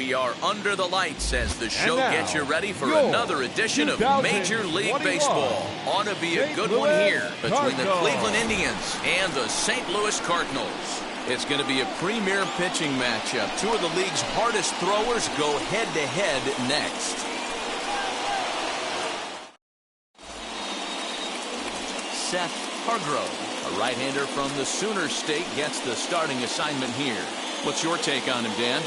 We are under the lights as the show gets you ready for another edition of Major League Baseball. Ought to be a good one here between the Cleveland Indians and the St. Louis Cardinals. It's going to be a premier pitching matchup. Two of the league's hardest throwers go head-to-head next. Seth Hargrove, a right-hander from the Sooner State, gets the starting assignment here. What's your take on him, Dan?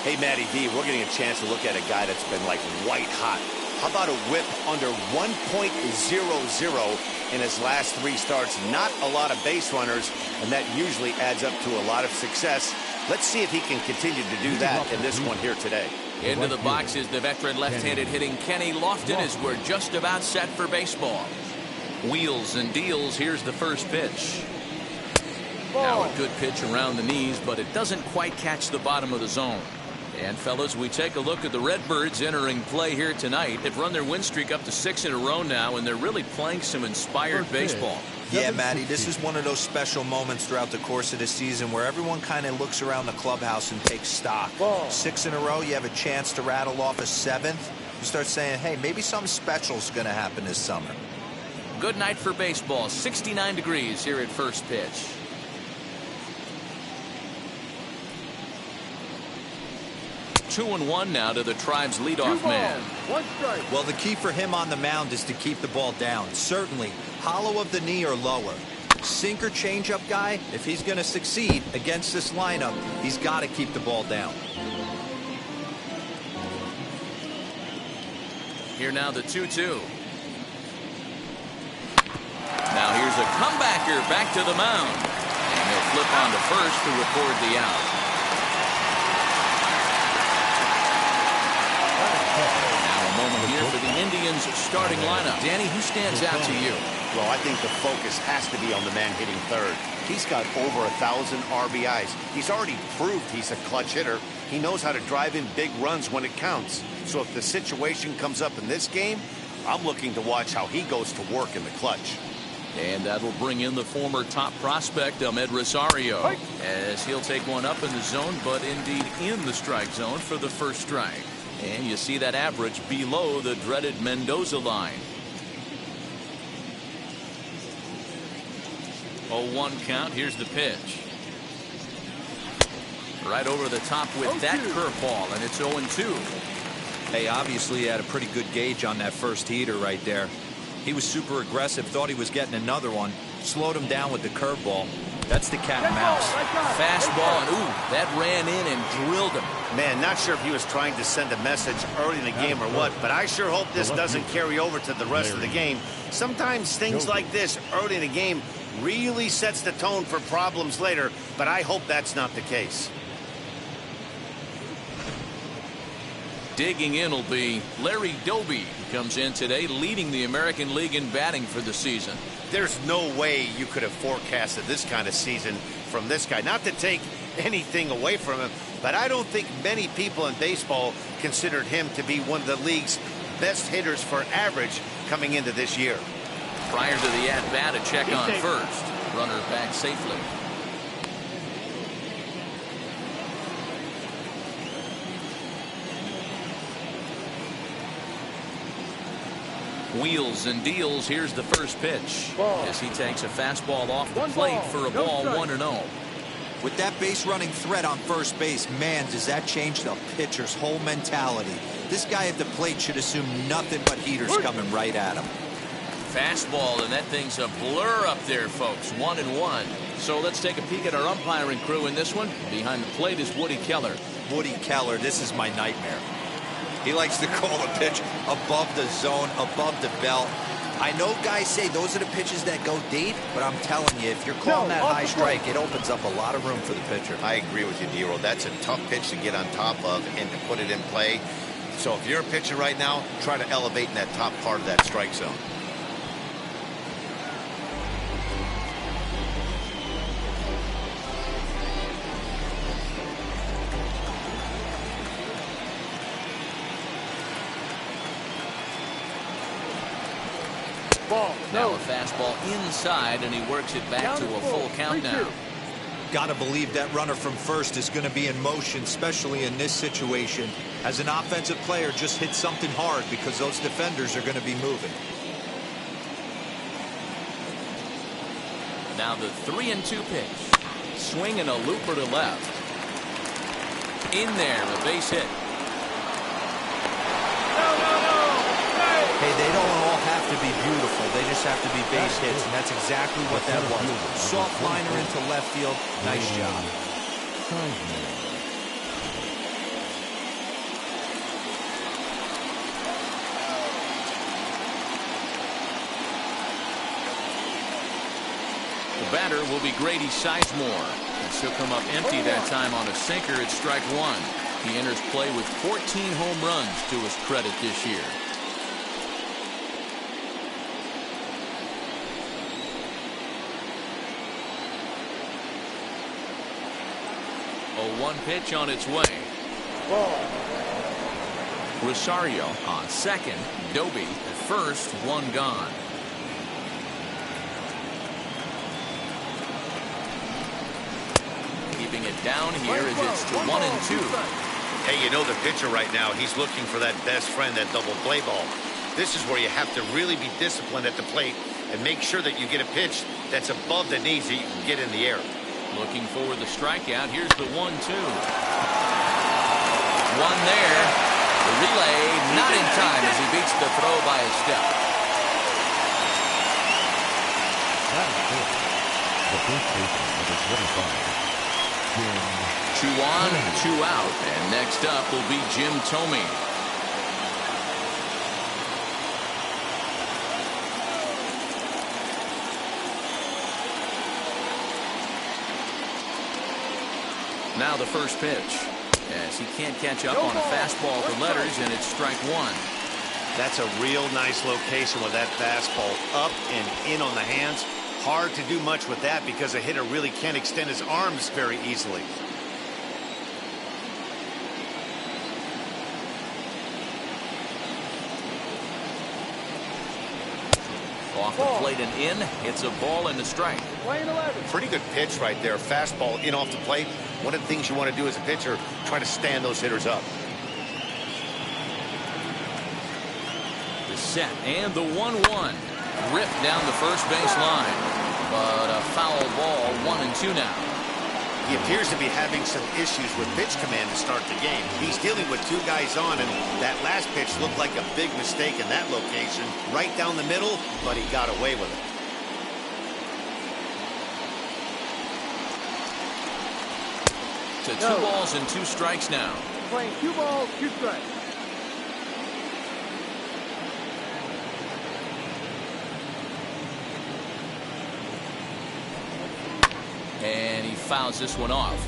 Hey, Matty D, we're getting a chance to look at a guy that's been like white hot. How about a whip under 1.00 in his last 3 starts? Not a lot of base runners, and that usually adds up to a lot of success. Let's see if he can continue to do that in this one here today. Into the box is the veteran left-handed hitting Kenny Lofton as we're just about set for baseball. Wheels and deals. Here's the first pitch. Now a good pitch around the knees, but it doesn't quite catch the bottom of the zone. And fellas, we take a look at the Redbirds entering play here tonight. They've run their win streak up to 6 in a row now, and they're really playing some inspired baseball. Yeah, Matty, this is one of those special moments throughout the course of the season where everyone kind of looks around the clubhouse and takes stock. 6 in a row, you have a chance to rattle off a 7th. You start saying, hey, maybe something special is going to happen this summer. Good night for baseball. 69 degrees here at first pitch. Two and one now to the Tribe's leadoff man. Well, the key for him on the mound is to keep the ball down. Certainly, hollow of the knee or lower. Sinker changeup guy, if he's going to succeed against this lineup, he's got to keep the ball down. Here now the 2-2. Now here's a comebacker back to the mound. And he'll flip on to first to record the out. Now a moment here for the Indians starting lineup. Danny, who stands out to you? Well, I think the focus has to be on the man hitting third. He's got over 1,000 RBIs. He's already proved he's a clutch hitter. He knows how to drive in big runs when it counts. So if the situation comes up in this game, I'm looking to watch how he goes to work in the clutch. And that'll bring in the former top prospect, Ahmed Rosario, as he'll take one up in the zone, but indeed in the strike zone for the first strike. And you see that average below the dreaded Mendoza line. 0-1 count. Here's the pitch. Right over the top with that curveball, and it's 0-2. Hey, obviously he had a pretty good gauge on that first heater right there. He was super aggressive, thought he was getting another one, slowed him down with the curveball. That's the cat and mouse. Fastball, and ooh, that ran in and drilled him. Man, not sure if he was trying to send a message early in the game or what, but I sure hope this doesn't carry over to the rest of the game. Sometimes things like this early in the game really sets the tone for problems later, but I hope that's not the case. Digging in will be Larry Doby. He comes in today leading the American League in batting for the season. There's no way you could have forecasted this kind of season from this guy. Not to take anything away from him, but I don't think many people in baseball considered him to be one of the league's best hitters for average coming into this year. Prior to the at-bat, a check on first. Runner back safely. Wheels and deals. Here's the first pitch as he takes a fastball off the plate for a ball, 1-0. With that base running threat on first base, man, does that change the pitcher's whole mentality. This guy at the plate should assume nothing but heaters coming right at him. Fastball, and that thing's a blur up there, folks. 1-1. So let's take a peek at our umpiring crew in this one. Behind the plate is Woody Keller. Woody Keller, this is my nightmare. He likes to call a pitch above the zone, above the belt. I know guys say those are the pitches that go deep, but I'm telling you, if you're calling that high strike, it opens up a lot of room for the pitcher. I agree with you, D-Roll. That's a tough pitch to get on top of and to put it in play. So if you're a pitcher right now, try to elevate in that top part of that strike zone. Now a fastball inside, and he works it back to a full count now. Got to believe that runner from first is going to be in motion, especially in this situation. As an offensive player, just hit something hard because those defenders are going to be moving. Now the 3-2 pitch. Swing and a looper to left. In there, a base hit. Hey, they don't all have to be beautiful. They just have to be base hits, and that's exactly what that was. Soft liner into left field. Nice job. The batter will be Grady Sizemore. He'll come up empty that time on a sinker at strike one. He enters play with 14 home runs to his credit this year. 0-1 pitch on its way. Rosario on second. Doby at first. One gone. Keeping it down here as it's to 1-2. Hey, you know the pitcher right now, he's looking for that best friend, that double play ball. This is where you have to really be disciplined at the plate and make sure that you get a pitch that's above the knees that you can get in the air. Looking for the strikeout. Here's the 1-2. One there. The relay not in time as he beats the throw by a step. The first baseman, number 25. 2 on, 2 out. And next up will be Jim Thome. Now the first pitch, as he can't catch up on a fastball for letters, and it's strike one. That's a real nice location with that fastball up and in on the hands. Hard to do much with that because a hitter really can't extend his arms very easily. Off the plate and in. It's a ball and a strike. Pretty good pitch right there. Fastball in off the plate. One of the things you want to do as a pitcher, try to stand those hitters up. The set and the 1-1. Ripped down the first base line. But a foul ball. 1-2 now. He appears to be having some issues with pitch command to start the game. He's dealing with two guys on, and that last pitch looked like a big mistake in that location. Right down the middle, but he got away with it. To 2 balls and 2 strikes now. Playing 2 balls, 2 strikes. And he fouls this one off.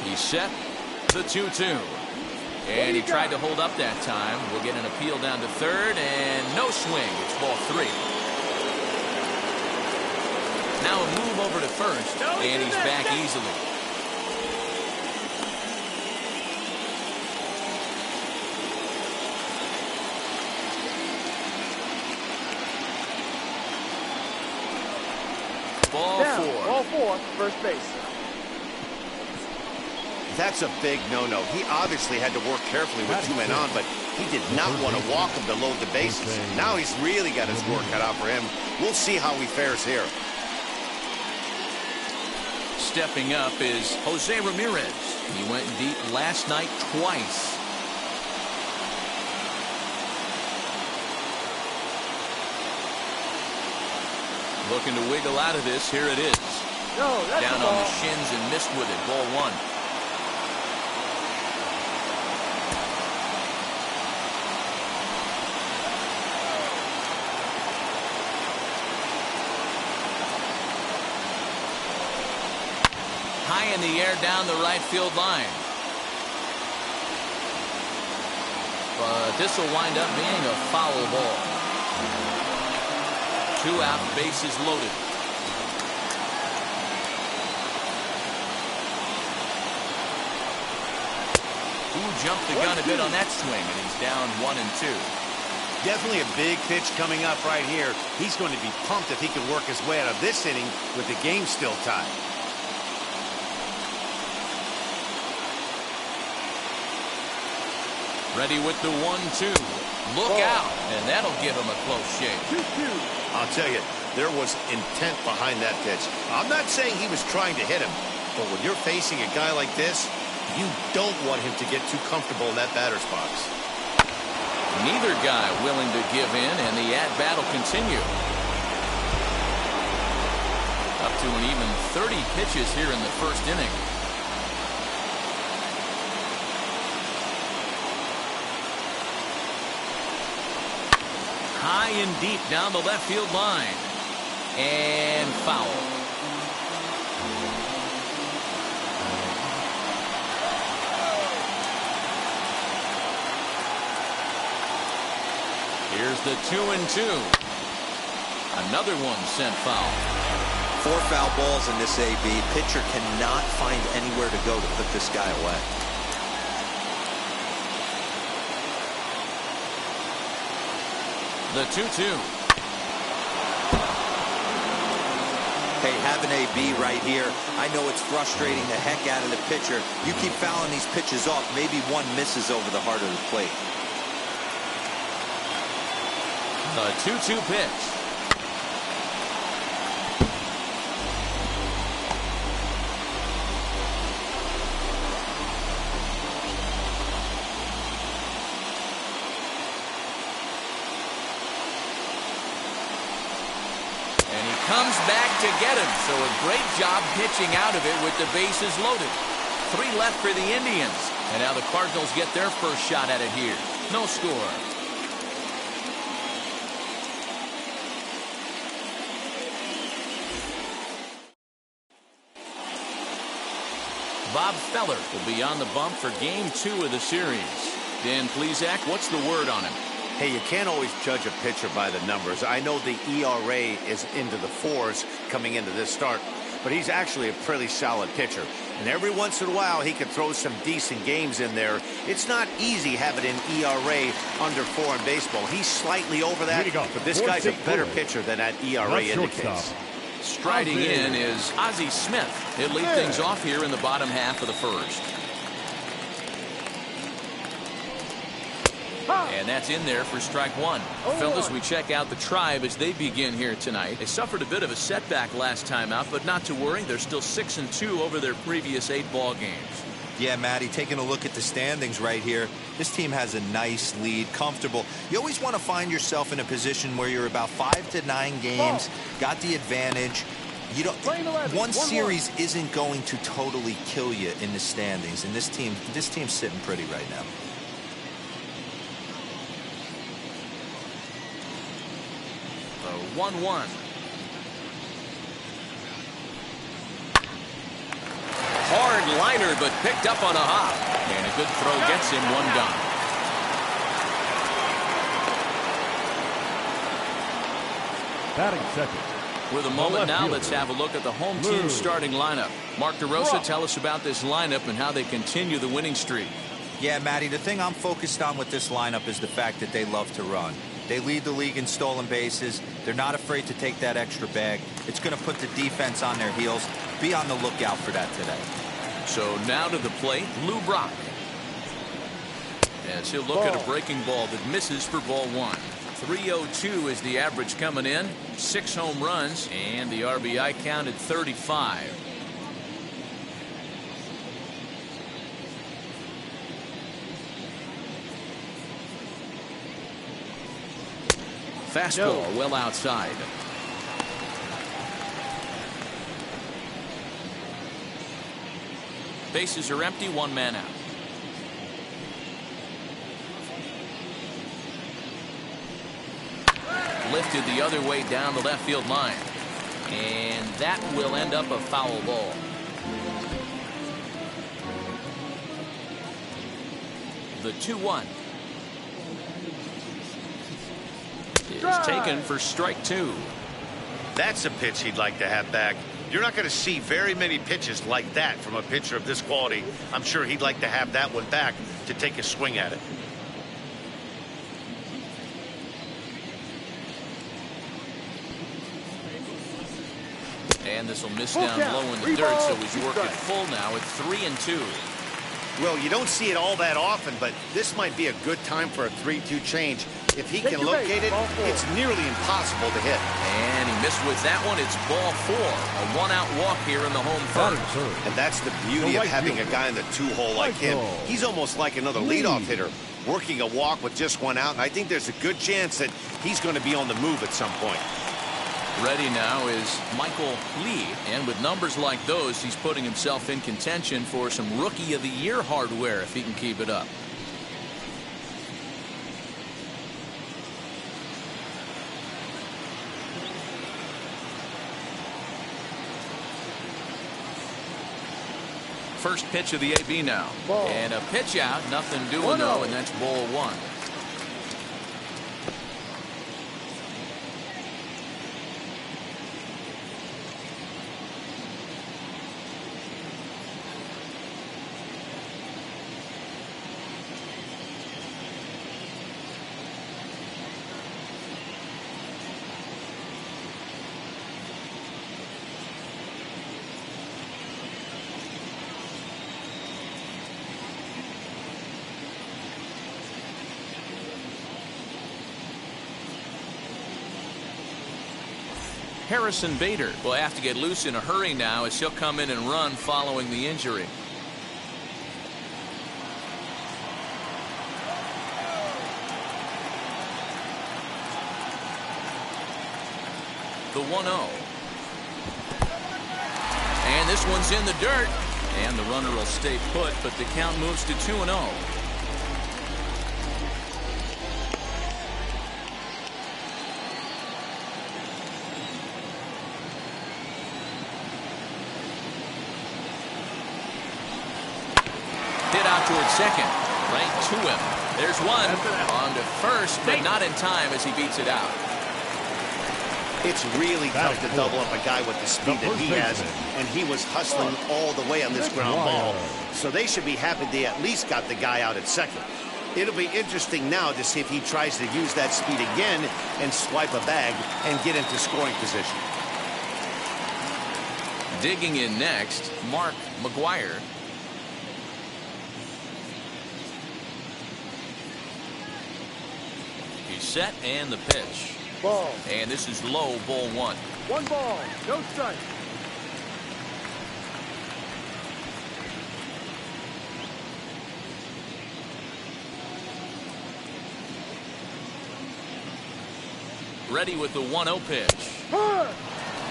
He's set. The 2-2. And he tried to hold up that time. We'll get an appeal down to third, and no swing. It's ball 3. Now a move over to first, and he's back easily. Ball 4. Ball 4, first base. That's a big no-no. He obviously had to work carefully with 2 men on, but he did not want to walk him to load the bases. Now he's really got his work cut out for him. We'll see how he fares here. Stepping up is Jose Ramirez. He went deep last night twice. Looking to wiggle out of this. Here it is. No, that's down the ball. on the shins and missed with it. Ball 1. High in the air down the right field line. But this will wind up being a foul ball. 2 out, bases loaded. jumped the gun a bit on that swing, and he's down 1-2. Definitely a big pitch coming up right here. He's going to be pumped if he can work his way out of this inning with the game still tied. Ready with the 1-2. Look out, and that'll give him a close shave. I'll tell you, there was intent behind that pitch. I'm not saying he was trying to hit him, but when you're facing a guy like this, you don't want him to get too comfortable in that batter's box. Neither guy willing to give in, and the at-bat will continue. Up to an even 30 pitches here in the first inning. High and deep down the left field line. And foul. Here's the 2-2. Another one sent foul. 4 foul balls in this AB. Pitcher cannot find anywhere to go to put this guy away. The 2-2. Hey, have an AB right here. I know it's frustrating the heck out of the pitcher. You keep fouling these pitches off, maybe one misses over the heart of the plate. The 2-2 pitch. Comes back to get him, so a great job pitching out of it with the bases loaded. 3 left for the Indians, and now the Cardinals get their first shot at it here. No score. Bob Feller will be on the bump for Game 2 of the series. Dan Plesac, what's the word on him? Hey, you can't always judge a pitcher by the numbers. I know the ERA is into the 4s coming into this start, but he's actually a pretty solid pitcher. And every once in a while, he can throw some decent games in there. It's not easy having an ERA under 4 in baseball. He's slightly over that, but this guy's a better pitcher than that ERA indicates. Striding in is Ozzie Smith. He'll lead things off here in the bottom half of the first. And that's in there for strike 1. Fellas, we check out the Tribe as they begin here tonight. They suffered a bit of a setback last time out, but not to worry. They're still 6-2 over their previous 8 ball games. Yeah, Matty, taking a look at the standings right here, this team has a nice lead, comfortable. You always want to find yourself in a position where you're about 5 to 9 games, got the advantage. You don't. One series isn't going to totally kill you in the standings, and this team's sitting pretty right now. The 1-1. Hard liner, but picked up on a hop. And a good throw gets him 1 down. Batting second. With a moment now, let's have a look at the home team starting lineup. Mark DeRosa, tell us about this lineup and how they continue the winning streak. Yeah, Matty, the thing I'm focused on with this lineup is the fact that they love to run. They lead the league in stolen bases. They're not afraid to take that extra bag. It's going to put the defense on their heels. Be on the lookout for that today. So now to the plate, Lou Brock. As he'll look at a breaking ball that misses for ball 1. 302 is the average coming in. 6 home runs, and the RBI count at 35. Fastball well outside. Bases are empty, 1 man out. Lifted the other way down the left field line. And that will end up a foul ball. The 2-1. Is taken for strike 2. That's a pitch he'd like to have back. You're not going to see very many pitches like that from a pitcher of this quality. I'm sure he'd like to have that one back. to take a swing at it. And this will miss down low in the dirt, so he's working full now at 3-2. Well, you don't see it all that often, but this might be a good time for a 3-2 change. If he can locate it, it's nearly impossible to hit. And he missed with that one. It's ball 4. A one-out walk here in the home third. And that's the beauty of having a guy in the 2-hole like him. He's almost like another leadoff hitter, working a walk with just one out. And I think there's a good chance that he's going to be on the move at some point. Ready now is Michael Lee, and with numbers like those, he's putting himself in contention for some Rookie of the Year hardware if he can keep it up. First pitch of the AB now. Ball. And a pitch out, nothing doing though, and that's ball 1. Harrison Bader will have to get loose in a hurry now as he'll come in and run following the injury. The 1-0. And this one's in the dirt. And the runner will stay put, but the count moves to 2-0. Towards second, right to him. There's one on to first, but not in time as he beats it out. It's really tough to double up a guy with the speed that he has, and he was hustling all the way on this ground ball. So they should be happy they at least got the guy out at second. It'll be interesting now to see if he tries to use that speed again and swipe a bag and get into scoring position. Digging in next, Mark McGuire. Set and the pitch. Ball. And this is low, ball 1. 1 ball, no strike. Ready with the 1-0 pitch.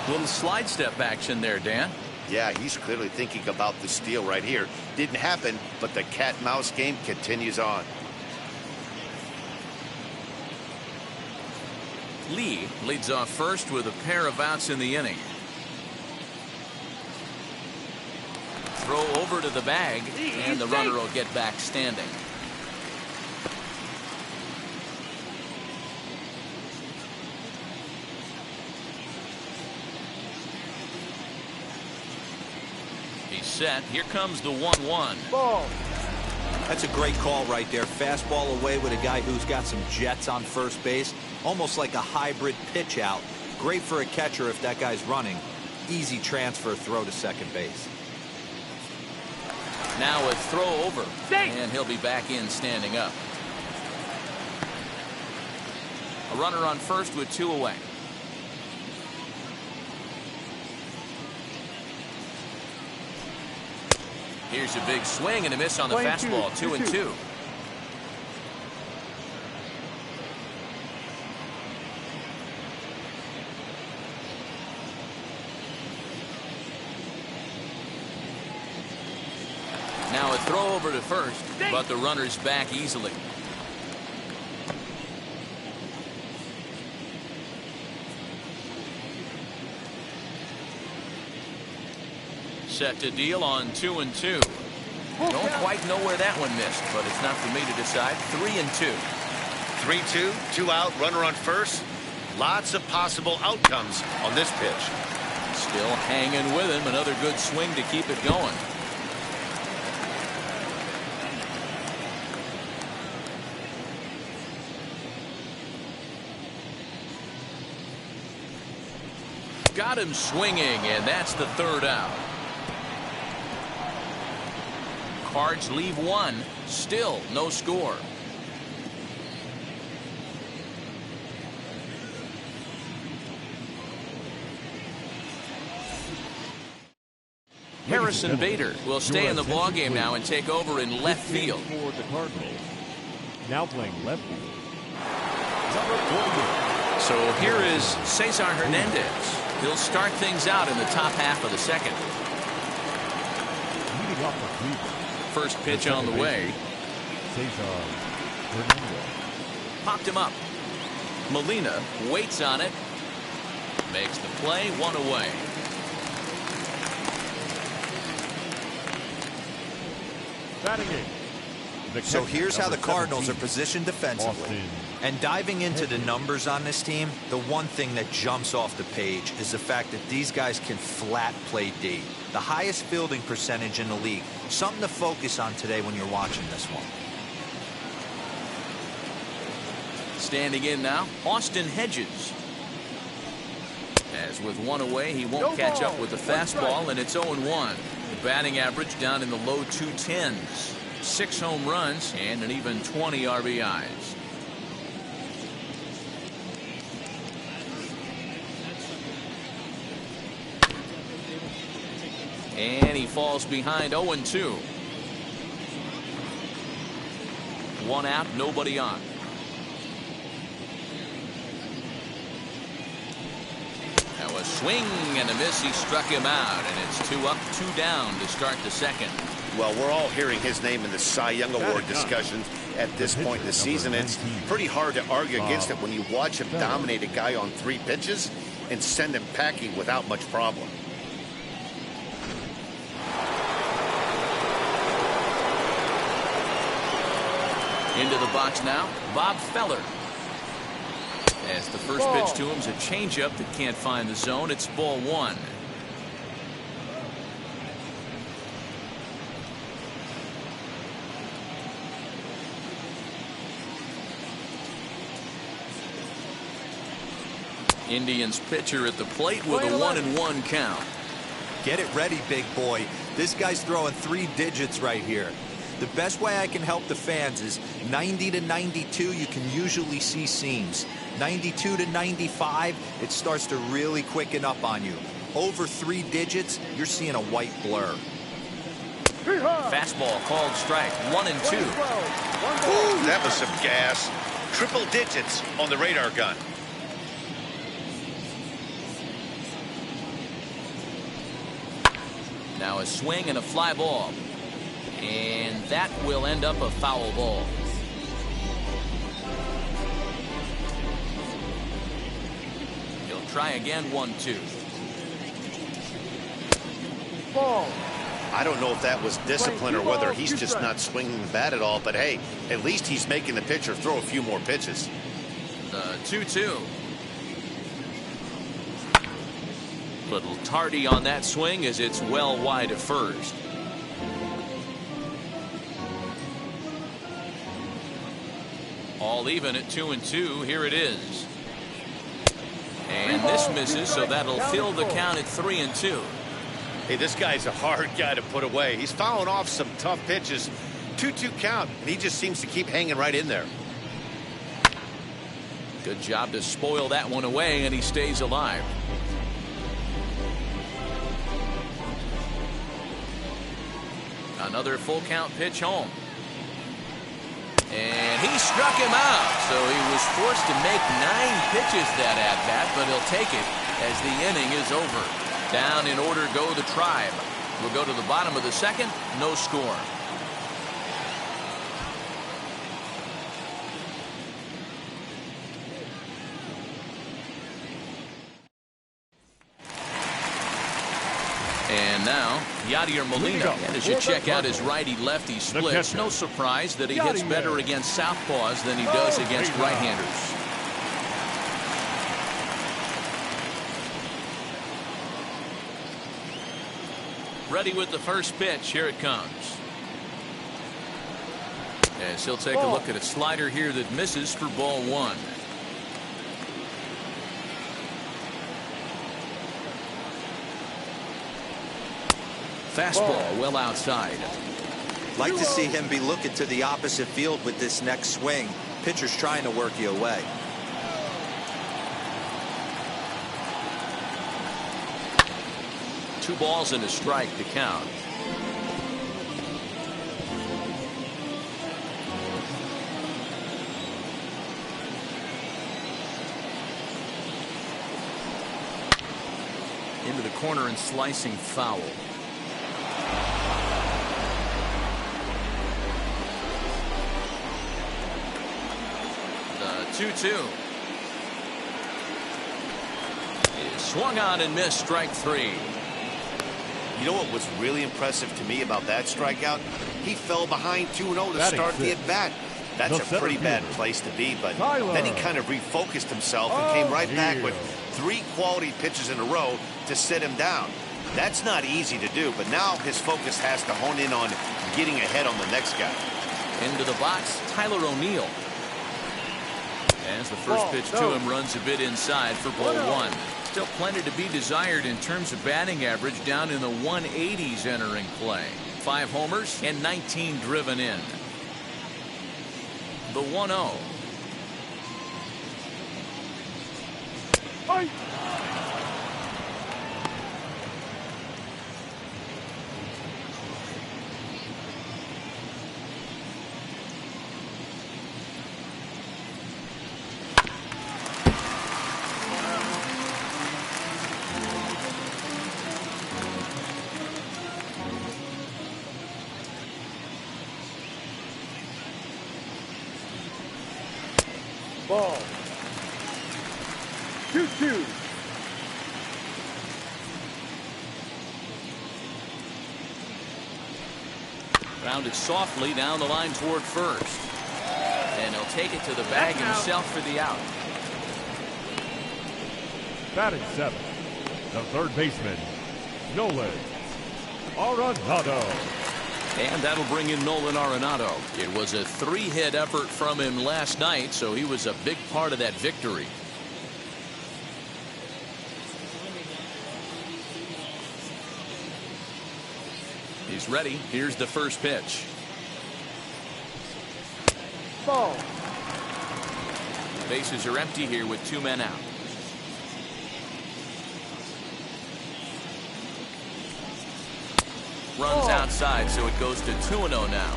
Little slide step action there, Dan. Yeah, he's clearly thinking about the steal right here. Didn't happen, but the cat-mouse game continues on. Lee leads off first with a pair of outs in the inning. Throw over to the bag, and the runner will get back standing. He's set. Here comes the 1-1. Ball. That's a great call right there. Fastball away with a guy who's got some jets on first base. Almost like a hybrid pitch out. Great for a catcher if that guy's running. Easy transfer throw to second base. Now a throw over. And he'll be back in standing up. A runner on first with 2 away. Here's a big swing and a miss on the fastball. 2-2. Now a throw over to first, but the runner's back easily. Set to deal on 2-2. Don't quite know where that one missed, but it's not for me to decide. 3-2. 3-2, 2 out, runner on first. Lots of possible outcomes on this pitch. Still hanging with him. Another good swing to keep it going. got him swinging, and that's the third out. Cards leave one. Still no score. Harrison Bader will stay in the ballgame now and take over in left field. For the Cardinals. Now playing left field. Number 48. So here is Cesar Hernandez. He'll start things out in the top half of the second. Leading off the Cleveland. First pitch on the way. Cesar Hernandez. Popped him up. Molina waits on it. Makes the play, one away. Batting in. So here's how the Cardinals are positioned defensively. And diving into the numbers on this team, the one thing that jumps off the page is the fact that these guys can flat play D. The highest fielding percentage in the league. Something to focus on today when you're watching this one. Standing in now, Austin Hedges. As with one away, he won't catch up with the fastball, and it's 0-1. The batting average down in the low 210s. 6 home runs and an even 20 RBIs. And he falls behind 0-2. 1 out, nobody on. Now a swing and a miss. He struck him out, and it's 2 up, 2 down to start the second. Well, we're all hearing his name in the Cy Young Award discussions at this point in the season. It's pretty hard to argue against it when you watch him dominate a guy on 3 pitches and send him packing without much problem. Into the box now, Bob Feller. As the first pitch to him is a changeup that can't find the zone. It's ball 1. Indians pitcher at the plate with a 1-1 count. Get it ready, big boy. This guy's throwing 3 digits right here. The best way I can help the fans is 90 to 92, you can usually see seams. 92 to 95, it starts to really quicken up on you. Over 3 digits, you're seeing a white blur. Fastball called strike, 1-2. Ooh, that was some gas. Triple digits on the radar gun. Now a swing and a fly ball. And that will end up a foul ball. He'll try again, 1-2. Ball. I don't know if that was discipline or whether he's just not swinging the bat at all, but hey, at least he's making the pitcher throw a few more pitches. The 2-2. Little tardy on that swing as it's well wide of first. All even at 2-2. Here it is. And this misses, so that'll fill the count at 3-2. Hey, this guy's a hard guy to put away. He's fouling off some tough pitches. 2-2 count, and he just seems to keep hanging right in there. Good job to spoil that one away, and he stays alive. Another full count pitch home. And he struck him out, so he was forced to make 9 pitches that at-bat, but he'll take it as the inning is over. Down in order go the Tribe. We'll go to the bottom of the second, no score. And now, Yadier Molina. And as you check out his righty-lefty splits, no surprise that he hits better against southpaws than he does against right-handers. Ready with the first pitch. Here it comes. As he'll take a look at a slider here that misses for ball 1. Fastball well outside. Like to see him be looking to the opposite field with this next swing. Pitcher's trying to work you away. Two balls and a strike to count. Into the corner and slicing foul. The 2-2 is swung on and missed. Strike three. You know what was really impressive to me about that strikeout? He fell behind 2-0 to start the at-bat. That's a pretty bad place to be, but then he kind of refocused himself and came right back with 3 quality pitches in a row to sit him down. That's not easy to do, but now his focus has to hone in on getting ahead on the next guy. Into the box, Tyler O'Neill. As the first pitch to him runs a bit inside for ball one. Still plenty to be desired in terms of batting average, down in the 180s entering play. 5 homers and 19 driven in. The 1-0. Ball. 2-2. Rounded softly down the line toward first. And he'll take it to the bag himself for the out. Batting 7th, the third baseman, Nolan Arenado. And that'll bring in Nolan Arenado. It was a 3-hit effort from him last night, so he was a big part of that victory. He's ready. Here's the first pitch. Ball. Bases are empty here with 2 men out. Runs outside, so it goes to 2-0 now.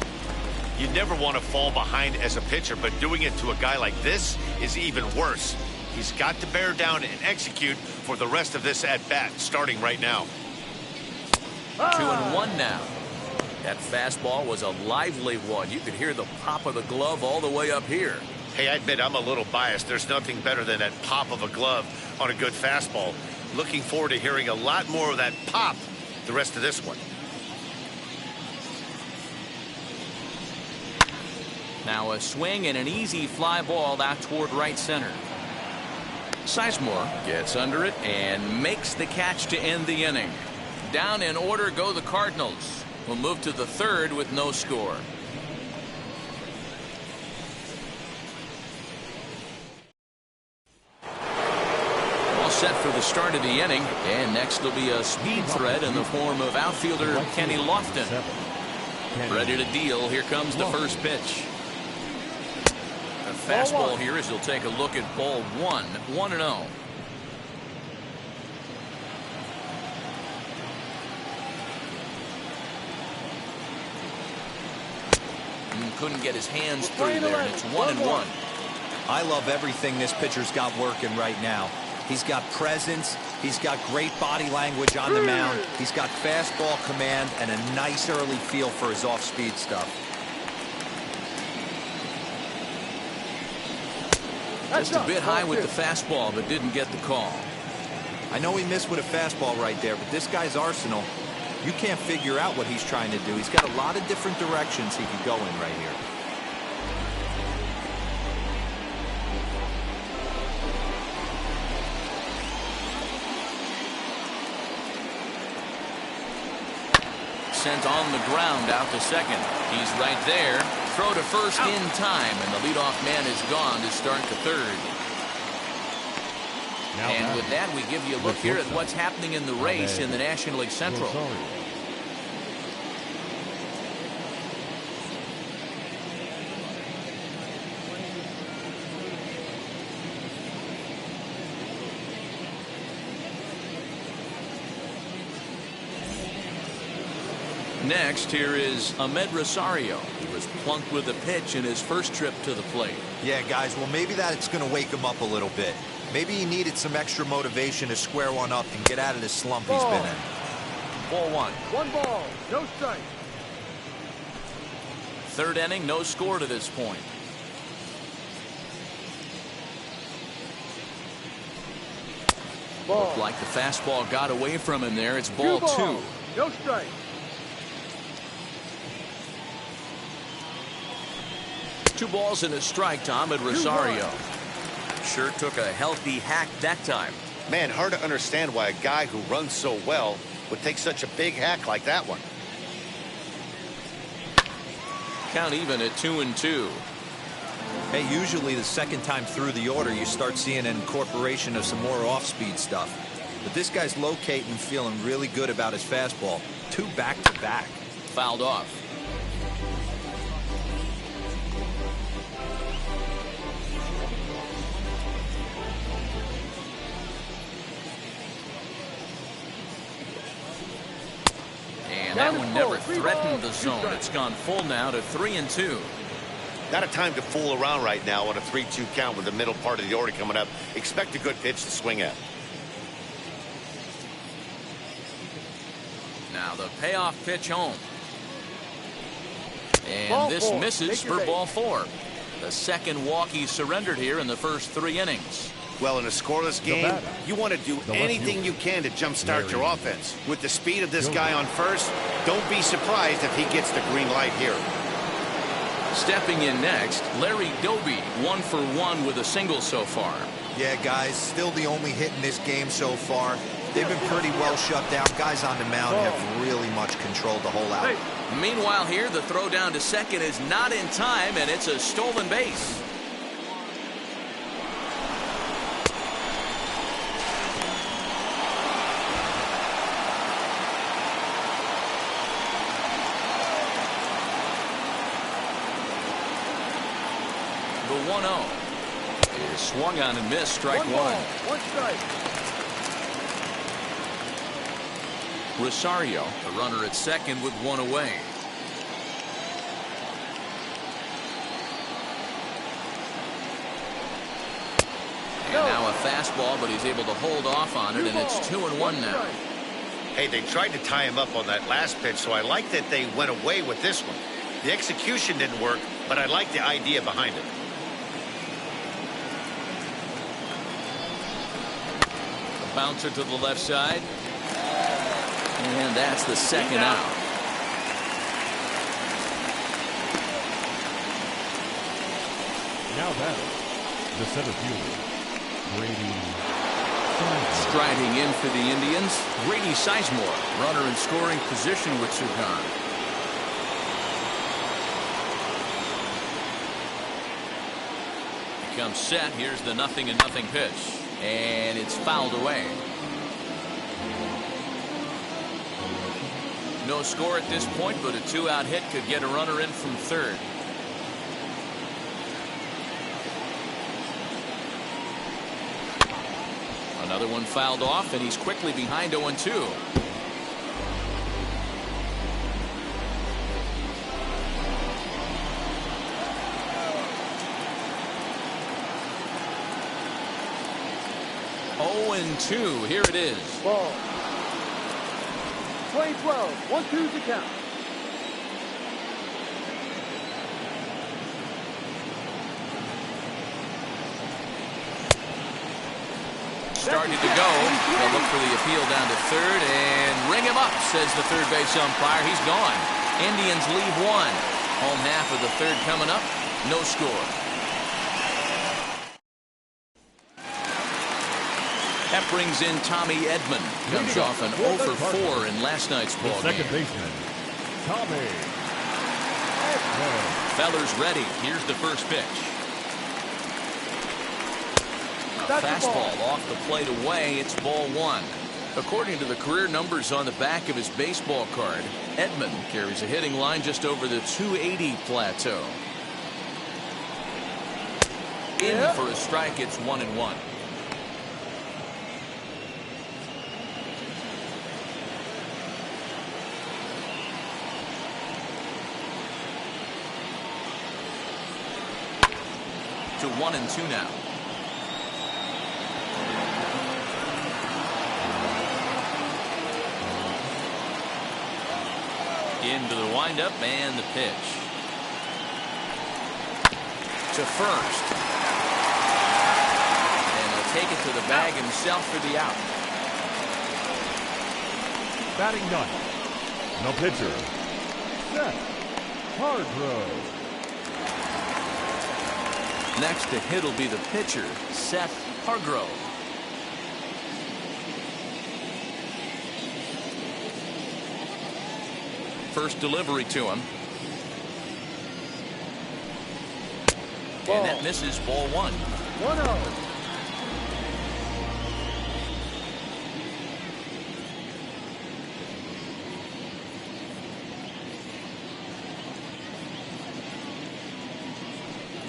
You never want to fall behind as a pitcher, but doing it to a guy like this is even worse. He's got to bear down and execute for the rest of this at-bat, starting right now. 2-1 now. That fastball was a lively one. You could hear the pop of the glove all the way up here. Hey, I admit I'm a little biased. There's nothing better than that pop of a glove on a good fastball. Looking forward to hearing a lot more of that pop the rest of this one. Now a swing and an easy fly ball out toward right center. Sizemore gets under it and makes the catch to end the inning. Down in order go the Cardinals. We'll move to the 3rd with no score. All set for the start of the inning, and next will be a speed threat in the form of outfielder Kenny Lofton. Ready to deal. Here comes the first pitch. A fastball here as he'll take a look at ball 1. 1-0. Couldn't get his hands through there, and it's 1-1. I love everything this pitcher's got working right now. He's got presence. He's got great body language on the mound. He's got fastball command and a nice early feel for his off-speed stuff. Just a bit high with the fastball, but didn't get the call. I know he missed with a fastball right there, but this guy's arsenal, you can't figure out what he's trying to do. He's got a lot of different directions he could go in right here. Sent on the ground out to second. He's right there. Throw to first in time, and the leadoff man is gone to start the 3rd. And with that, we give you a look here at what's happening in the race in the National League Central. Next, here is Ahmed Rosario. He was plunked with a pitch in his first trip to the plate. Yeah, guys, well, maybe that's going to wake him up a little bit. Maybe he needed some extra motivation to square one up and get out of this slump he's been in. Ball one. 1 ball, no strike. Third inning, no score to this point. Ball. Looked like the fastball got away from him there. It's ball 2. No strike. Two balls and a strike to Ahmed Rosario. Sure took a healthy hack that time. Man, hard to understand why a guy who runs so well would take such a big hack like that one. Count even at 2-2. Hey, usually the second time through the order, you start seeing an incorporation of some more off-speed stuff. But this guy's locating, feeling really good about his fastball. 2 back-to-back. Fouled off. And that one never threatened the zone. It's gone full now to 3-2. Not a time to fool around right now on a 3-2 count with the middle part of the order coming up. Expect a good pitch to swing at. Now the payoff pitch home. And Ball this 4. misses for ball 4. The second walk he surrendered here in the first 3 innings. Well, in a scoreless game, you want to do anything you can to jumpstart your offense. With the speed of this guy on first, don't be surprised if he gets the green light here. Stepping in next, Larry Doby, 1 for 1 with a single so far. Yeah, guys, still the only hit in this game so far. They've been pretty well shut down. Guys on the mound have really much controlled the whole out. Meanwhile here, the throw down to second is not in time, and it's a stolen base. The 1-0 is swung on and missed. Strike 1. 1 strike. Rosario, the runner at second with 1 away. And now a fastball, but he's able to hold off on it, and it's 2-1 now. Hey, they tried to tie him up on that last pitch, so I like that they went away with this one. The execution didn't work, but I like the idea behind it. A bouncer to the left side. And that's the second out. Now batting, the center fielder, Grady Sizemore. Striding in for the Indians, Grady Sizemore, runner in scoring position with 2 gone. Becomes set. Here's the 0-0 pitch. And it's fouled away. No score at this point, but a 2-out hit could get a runner in from third. Another one fouled off, and he's quickly behind 0-2. Here it is. Ball. 20-12. 1-2 to count. Started to go. They'll look for the appeal down to third and ring him up, says the third base umpire. He's gone. Indians leave 1. Home half of the third coming up. No score. That brings in Tommy Edmond. Comes off an 0 for 4 in last night's ball game. Second baseman, Tommy Edmond. Feller's ready. Here's the first pitch. A fastball off the plate away. It's ball 1. According to the career numbers on the back of his baseball card, Edmond carries a hitting line just over the 280 plateau. In for a strike. It's 1-1. to 1-2 now. Into the windup and the pitch. To first. And he'll take it to the bag himself for the out. Batting ninth, the pitcher, Seth Hargrove. Next to hit will be the pitcher, Seth Hargrove. First delivery to him. And that misses, ball 1. 1-0.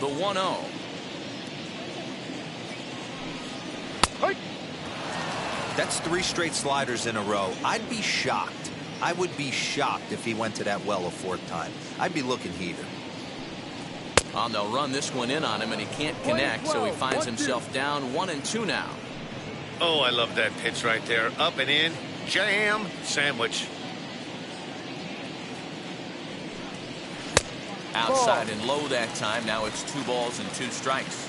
The 1-0. That's 3 straight sliders in a row. I'd be shocked. I would be shocked if he went to that well a 4th time. I'd be looking heated. They'll run this one in on him, and he can't connect, so he finds himself down 1-2 now. Oh, I love that pitch right there. Up and in, jam, sandwich. Outside and low that time. Now it's 2 balls and 2 strikes.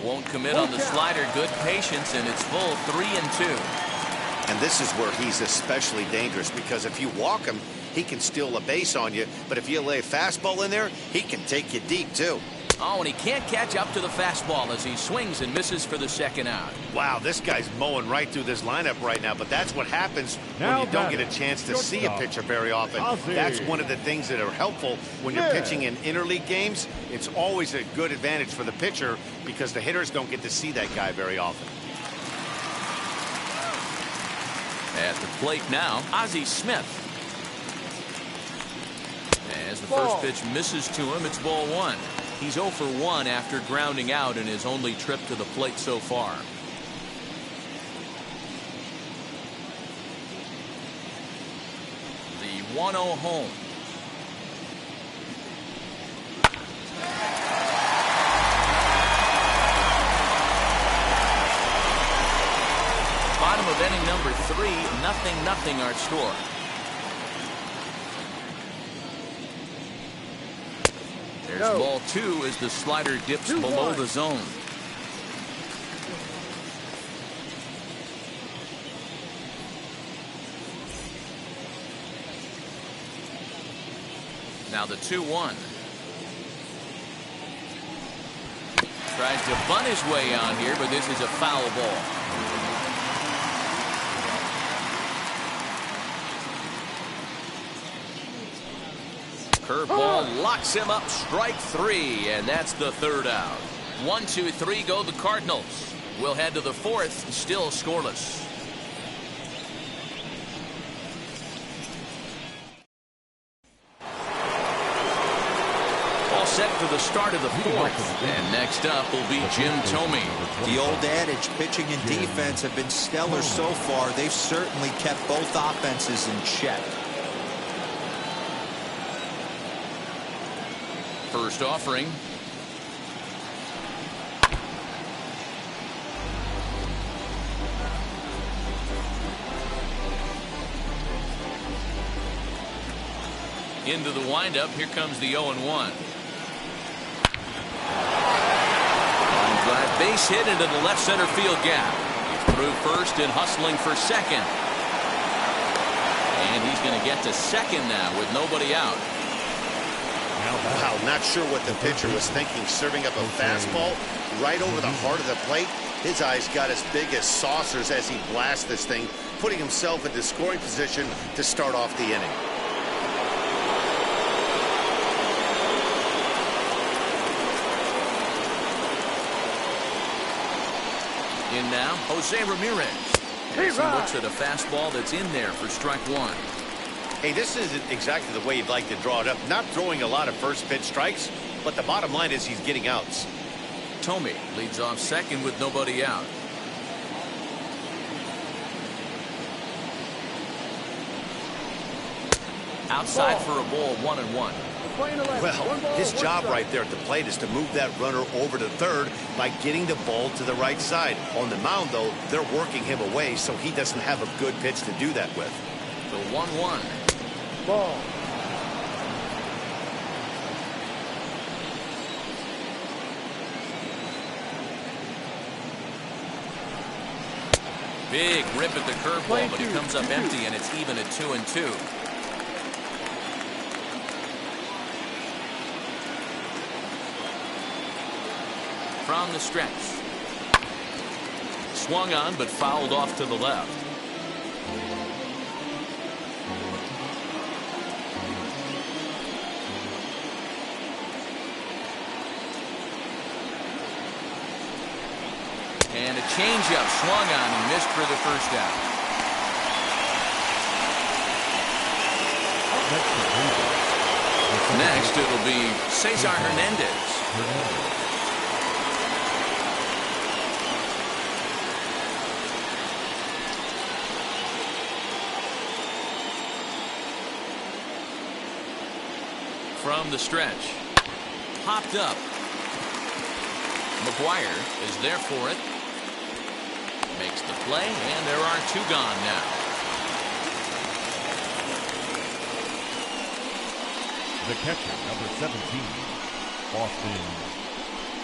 Won't commit on the slider. Good patience, and it's full 3-2. And this is where he's especially dangerous, because if you walk him, he can steal a base on you. But if you lay a fastball in there, he can take you deep, too. Oh, and he can't catch up to the fastball as he swings and misses for the 2nd out. Wow, this guy's mowing right through this lineup right now. But that's what happens when you don't get a chance to see a pitcher very often. That's one of the things that are helpful when you're pitching in interleague games. It's always a good advantage for the pitcher because the hitters don't get to see that guy very often. At the plate now, Ozzie Smith. As the first pitch misses to him, it's ball 1. He's 0 for 1 after grounding out in his only trip to the plate so far. The 1-0 home. Bottom of inning number 3, 0-0 our score. There's ball 2 as the slider dips below the zone. Now the 2-1. Tries to bunt his way on here, but this is a foul ball. Curveball locks him up, strike 3, and that's the 3rd out. 1, 2, 3 go the Cardinals. We'll head to the 4th, still scoreless. All set for the start of the 4th, and next up will be Jim Thome. The old adage, pitching and defense have been stellar so far. They've certainly kept both offenses in check. First offering. Into the windup. Here comes the 0-1. Drive base hit into the left center field gap. He's through first and hustling for second. And he's going to get to second now with nobody out. Wow, not sure what the pitcher was thinking, serving up a fastball right over the heart of the plate. His eyes got as big as saucers as he blasts this thing, putting himself into scoring position to start off the inning. In now, Jose Ramirez. As he looks at a fastball that's in there for strike 1. Hey, this isn't exactly the way you'd like to draw it up. Not throwing a lot of first pitch strikes, but the bottom line is he's getting outs. Thome leads off second with nobody out. Outside for a ball, 1-1. Well, his job right there at the plate is to move that runner over to third by getting the ball to the right side. On the mound, though, they're working him away, so he doesn't have a good pitch to do that with. The 1-1. Ball. Big rip at the curveball, but he comes up empty, and it's even at 2-2. From the stretch. Swung on, but fouled off to the left. And a changeup swung on and missed for the first out. Next, it'll be Cesar Hernandez. From the stretch. Popped up. McGuire is there for it. Makes the play, and there are two gone now. The catcher, number 17, Austin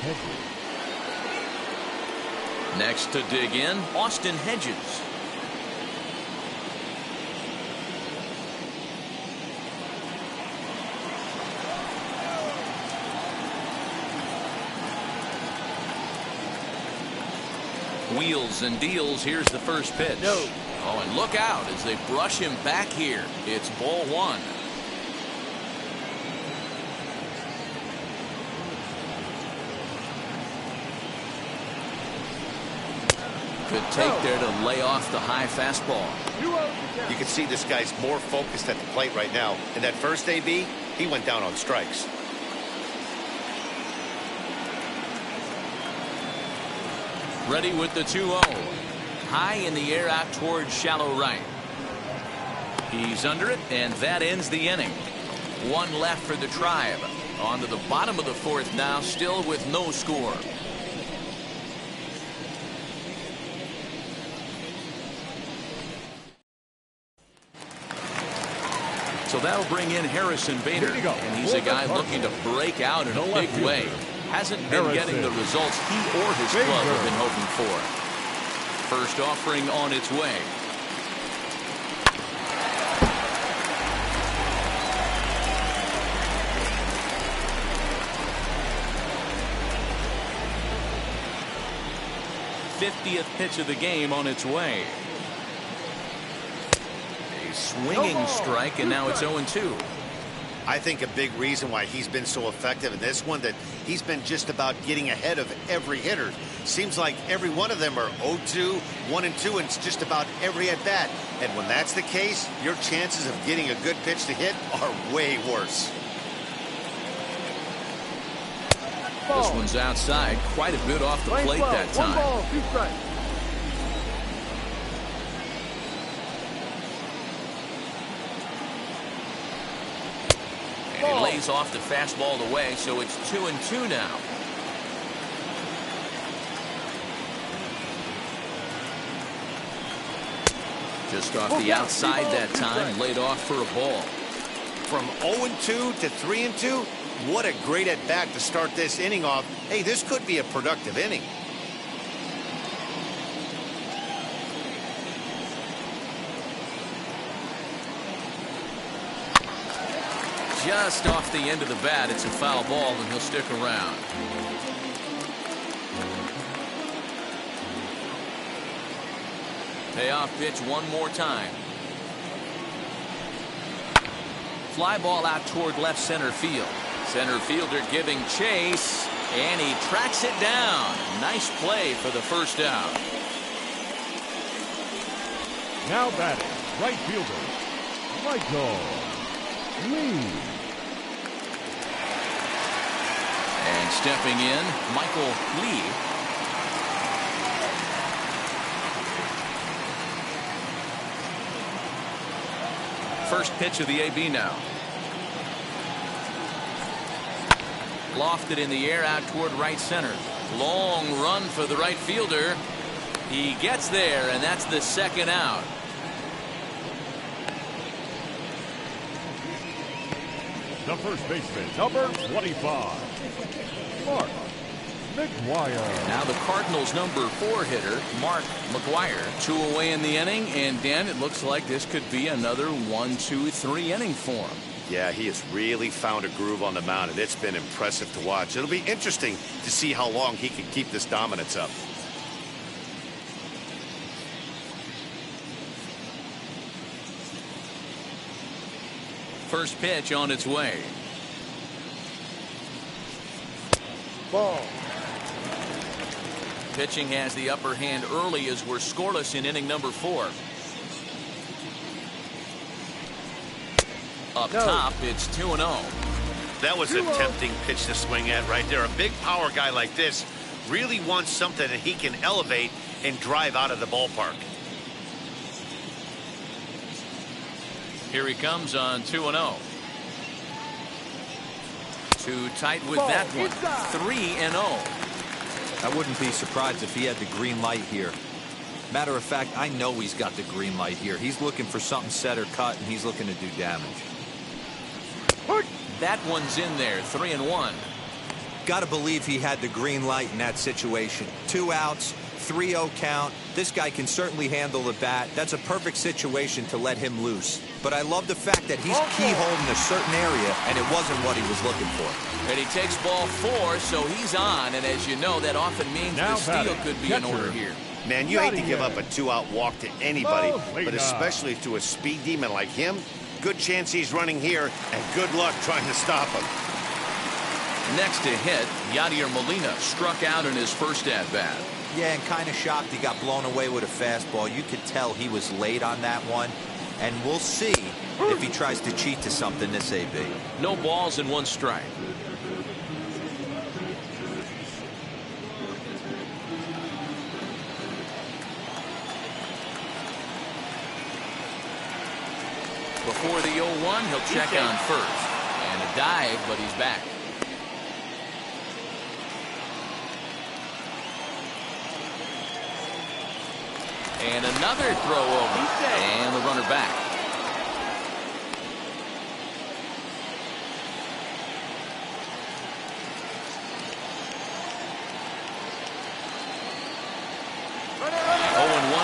Hedges. Next to dig in, Austin Hedges. Wheels and deals. Here's the first pitch. No. Oh, and look out as they brush him back here. It's ball one. Good take there to lay off the high fastball. You can see this guy's more focused at the plate right now. In that first AB, he went down on strikes. Ready with the 2-0. High in the air out towards shallow right. He's under it, and that ends the inning. One left for the Tribe. On to the bottom of the fourth now, still with no score. So that'll bring in Harrison Bader, and he's a guy looking to break out in a big way. Hasn't been getting the results he or his club have been hoping for. First offering on its way. '50th pitch of the game on its way. A swinging strike, and now it's 0-2. I think a big reason why he's been so effective in this one, that he's been just about getting ahead of every hitter. Seems like every one of them are 0-2, 1-2, and it's just about every at bat. And when that's the case, your chances of getting a good pitch to hit are way worse. This one's outside, quite a bit off the plate that time. 1 ball, 2 strikes. And he lays off the fastball away, so it's 2-2 now. Just off the outside that time, laid off for a ball. From 0-2 to 3-2, what a great at bat to start this inning off. Hey, this could be a productive inning. Just off the end of the bat, it's a foul ball, and he'll stick around. Payoff pitch one more time. Fly ball out toward left center field. Center fielder giving chase, and he tracks it down. Nice play for the first out. Now batting, right fielder, Michael Lee. And stepping in, Michael Lee. first pitch of the AB now. Lofted in the air out toward right center. Long run for the right fielder. He gets there, and that's the second out. The first baseman, number 25, Mark McGuire. Now the Cardinals' number 4 hitter, Mark McGuire. 2 away in the inning, and Dan, it looks like this could be another 1-2-3 inning for him. Yeah, he has really found a groove on the mound, and it's been impressive to watch. It'll be interesting to see how long he can keep this dominance up. First pitch on its way. Ball. Pitching has the upper hand early as we're scoreless in inning number 4. Up top, it's 2-0. That was a tempting pitch to swing at right there. A big power guy like this really wants something that he can elevate and drive out of the ballpark. Here he comes on 2-0. Too tight with that one. 3-0. I wouldn't be surprised if he had the green light here. Matter of fact, I know he's got the green light here. He's looking for something set or cut, and he's looking to do damage. That one's in there. 3-1. Got to believe he had the green light in that situation. 2 outs, 3-0 count. This guy can certainly handle the bat. That's a perfect situation to let him loose. But I love the fact that he's keyholing a certain area, and it wasn't what he was looking for. And he takes ball 4, so he's on. And as you know, that often means Now the steal could be in order here. Man, you hate to give up a 2-out walk to anybody, but especially to a speed demon like him. Good chance he's running here, and good luck trying to stop him. Next to hit, Yadier Molina struck out in his first at-bat. Yeah, and kind of shocked he got blown away with a fastball. You could tell he was late on that one. And we'll see if he tries to cheat to something this AB. No balls and 1 strike. Before the 0-1, he'll check on first. And a dive, but he's back. And another throw over. And the runner back.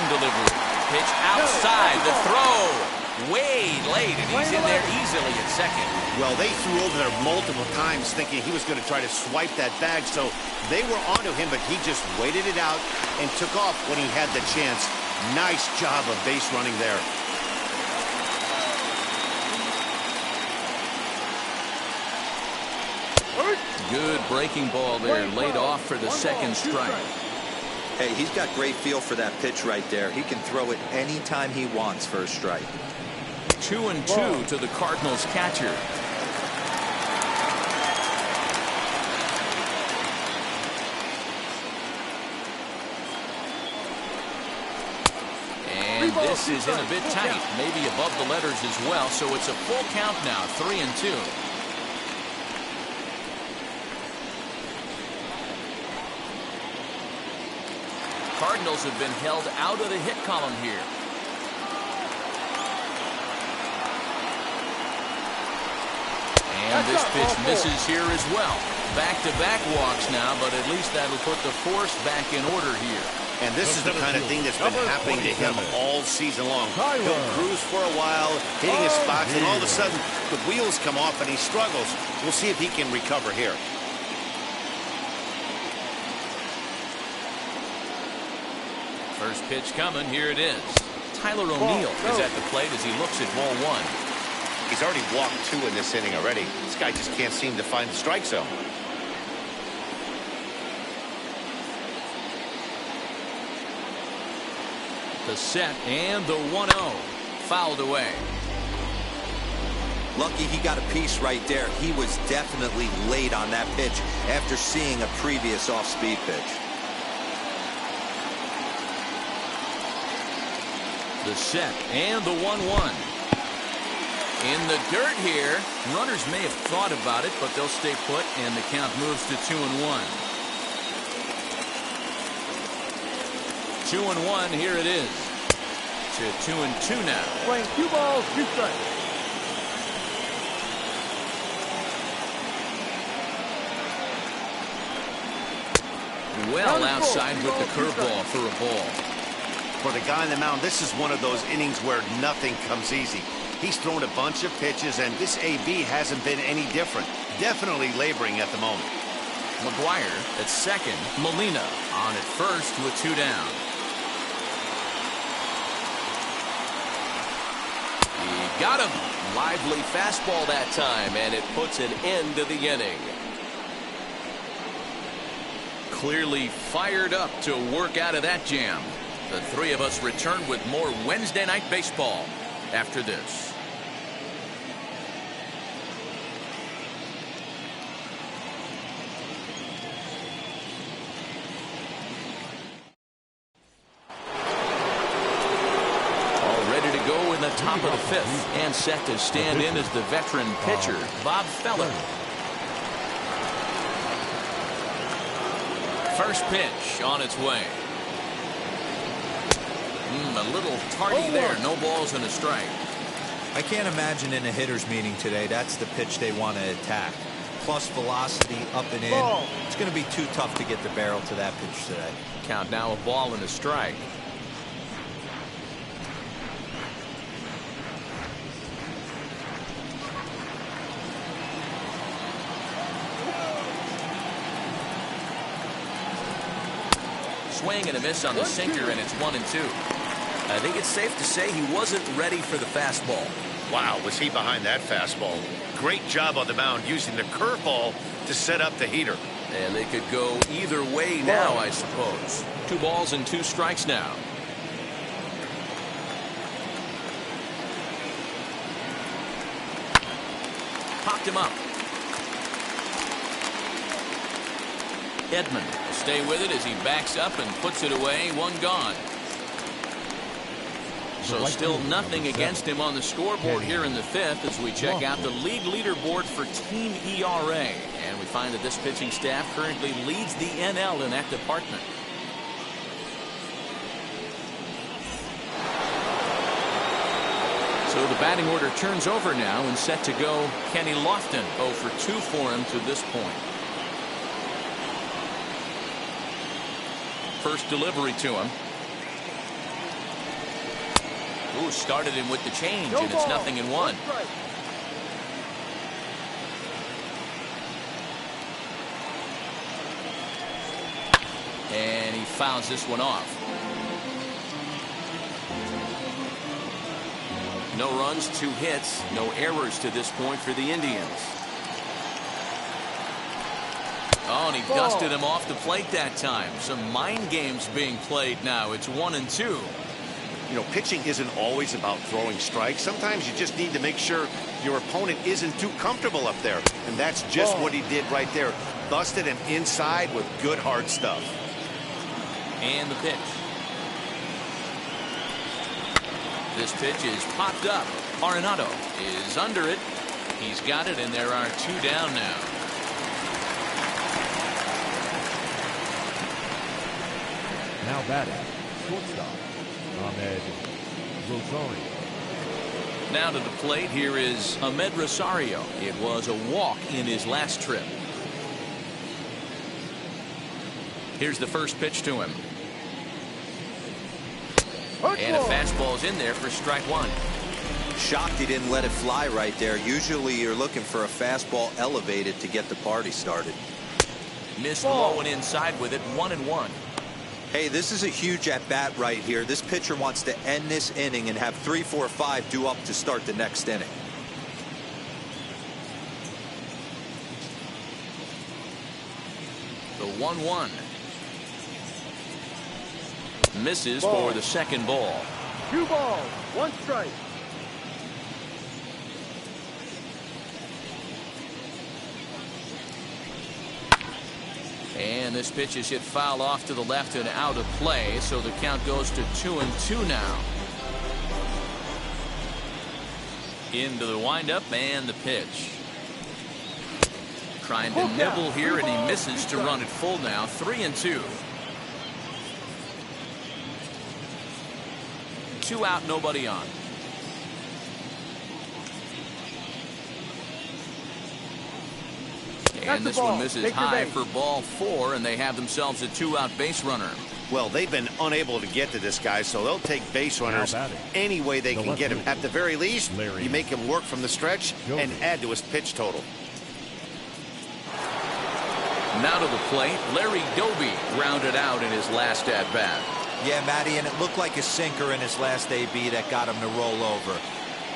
Delivery. Pitch outside. The throw. Way late, and he's in there easily at second. Well, they threw over there multiple times thinking he was going to try to swipe that bag, so they were onto him, but he just waited it out and took off when he had the chance. Nice job of base running there. Good breaking ball there, laid off for the second strike. Hey, he's got great feel for that pitch right there. He can throw it anytime he wants for a strike. 2-2 to the Cardinals catcher. And this is in a bit tight, maybe above the letters as well, so it's a full count now, 3-2. Cardinals have been held out of the hit column here. And this pitch misses here as well. Back-to-back walks now, but at least that'll put the force back in order here. And this is the kind of thing that's been happening to him all season long. He'll cruise for a while, hitting his spots, and all of a sudden the wheels come off and he struggles. We'll see if he can recover here. First pitch coming. Here it is. Tyler O'Neill is at the plate as he looks at ball 1. He's already walked 2 in this inning already. This guy just can't seem to find the strike zone. The set and the 1-0. Fouled away. Lucky he got a piece right there. He was definitely late on that pitch after seeing a previous off-speed pitch. The set and the 1-1. In the dirt here. Runners may have thought about it, but they'll stay put, and the count moves to 2-1. 2-1, here it is. To 2-2 now. Playing 2 balls, 2 strikes. Well outside with the curveball for a ball. For the guy on the mound, this is one of those innings where nothing comes easy. He's thrown a bunch of pitches, and this AB hasn't been any different. Definitely laboring at the moment. McGuire at second. Molina on at first with 2 down. He got him. Lively fastball that time, and it puts an end to the inning. Clearly fired up to work out of that jam. The three of us return with more Wednesday Night Baseball after this. Top of the 5th, and set to stand in as the veteran pitcher, Bob Feller. First pitch on its way. A little tardy there. No balls and a strike. I can't imagine in a hitter's meeting today that's the pitch they want to attack. Plus velocity up and in. It's going to be too tough to get the barrel to that pitch today. Count now, a ball and a strike. Swing and a miss on the sinker, and it's 1-2. I think it's safe to say he wasn't ready for the fastball. Wow, was he behind that fastball. Great job on the mound using the curveball to set up the heater. And they could go either way now, I suppose. 2 balls and 2 strikes now. Popped him up. Edmond will stay with it as he backs up and puts it away. 1 gone. So still nothing against him on the scoreboard here in the 5th as we check out the league leaderboard for team ERA. And we find that this pitching staff currently leads the NL in that department. So the batting order turns over now and set to go Kenny Lofton. 0 for 2 for him to this point. First delivery to him. Ooh, started him with the change, and it's 0-1. And he fouls this one off. No runs, 2 hits, no errors to this point for the Indians. Oh, and he dusted him off the plate that time. Some mind games being played now. It's 1-2. You know, pitching isn't always about throwing strikes. Sometimes you just need to make sure your opponent isn't too comfortable up there. And that's just what he did right there. Busted him inside with good hard stuff. And the pitch. This pitch is popped up. Arenado is under it. He's got it, and there are 2 down now. Now batting, shortstop, Ahmed Rosario. Now to the plate, here is Ahmed Rosario. It was a walk in his last trip. Here's the first pitch to him. And a fastball's in there for strike 1. Shocked he didn't let it fly right there. Usually you're looking for a fastball elevated to get the party started. Missed low and inside with it. 1-1. Hey, this is a huge at-bat right here. This pitcher wants to end this inning and have 3, 4, 5 due up to start the next inning. The 1-1. Misses for the second ball. 2 balls, 1 strike. And this pitch is hit foul off to the left and out of play, so the count goes to 2-2 now. Into the windup and the pitch. Trying to nibble here, and he misses to run it full now. 3-2. 2 out, nobody on. And this one misses high for ball 4, and they have themselves a 2-out base runner. Well, they've been unable to get to this guy, so they'll take base runners any way they can get him. At the very least, you make him work from the stretch and add to his pitch total. Now to the plate, Larry Doby grounded out in his last at-bat. Yeah, Matty, and it looked like a sinker in his last AB that got him to roll over.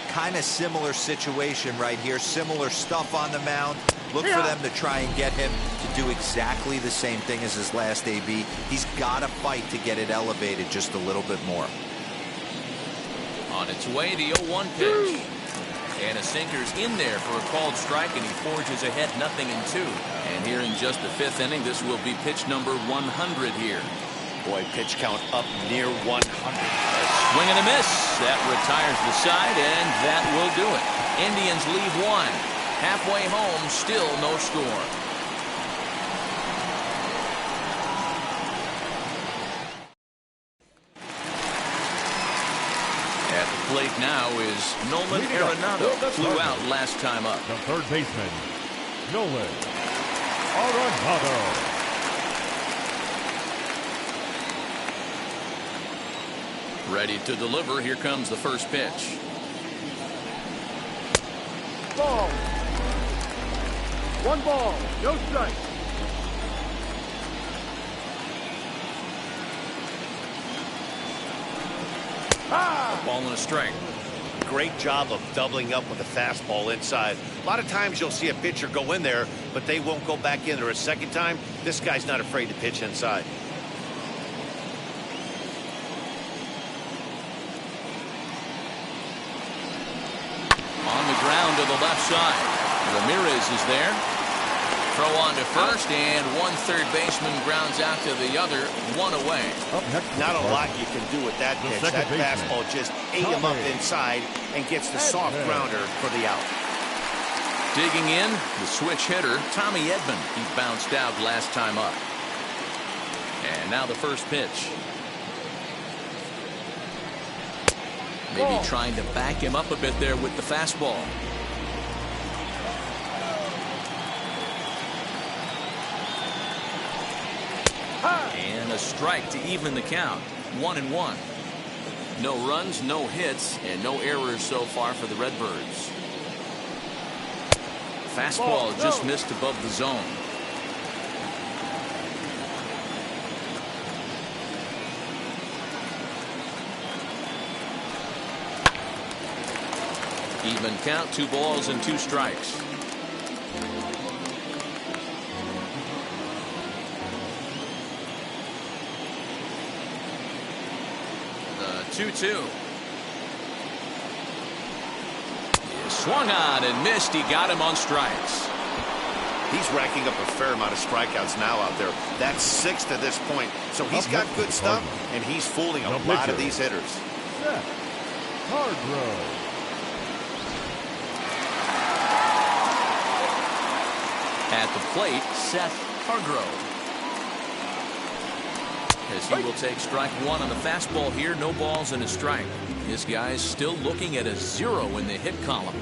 Kind of similar situation right here. Similar stuff on the mound. Look for them to try and get him to do exactly the same thing as his last AB. He's got to fight to get it elevated just a little bit more. On its way, the 0-1 pitch. And a sinker's in there for a called strike, and he forges ahead 0-2. And here in just the 5th inning, this will be pitch number 100 here. Boy, pitch count up near 100. Swing and a miss. That retires the side, and that will do it. Indians leave 1. Halfway home, still no score. At the plate now is Nolan Arenado. Flew out last time up. The third baseman, Nolan Arenado. Ready to deliver. Here comes the first pitch. Ball. 1 ball, no strike. A ball and a strike. Great job of doubling up with a fastball inside. A lot of times you'll see a pitcher go in there, but they won't go back in there a second time. This guy's not afraid to pitch inside. On the ground to the left side. Ramirez is there. Throw on to first, and one third baseman grounds out to the other, 1 away. Not a lot you can do with that pitch. That fastball just ate him up inside and gets the soft grounder for the out. Digging in, the switch hitter, Tommy Edmond. He bounced out last time up. And now the first pitch. Maybe trying to back him up a bit there with the fastball. And a strike to even the count. 1-1. No runs, no hits, and no errors so far for the Redbirds. Fastball just missed above the zone. Even count, 2 balls and 2 strikes. The 2-2. Swung on and missed. He got him on strikes. He's racking up a fair amount of strikeouts now out there. That's 6 to this point. So he's got good stuff, and he's fooling a lot of these hitters. Seth Hargrove. At the plate, Seth Hargrove. As he will take strike 1 on the fastball here. No balls and a strike. This guy's still looking at a 0 in the hit column.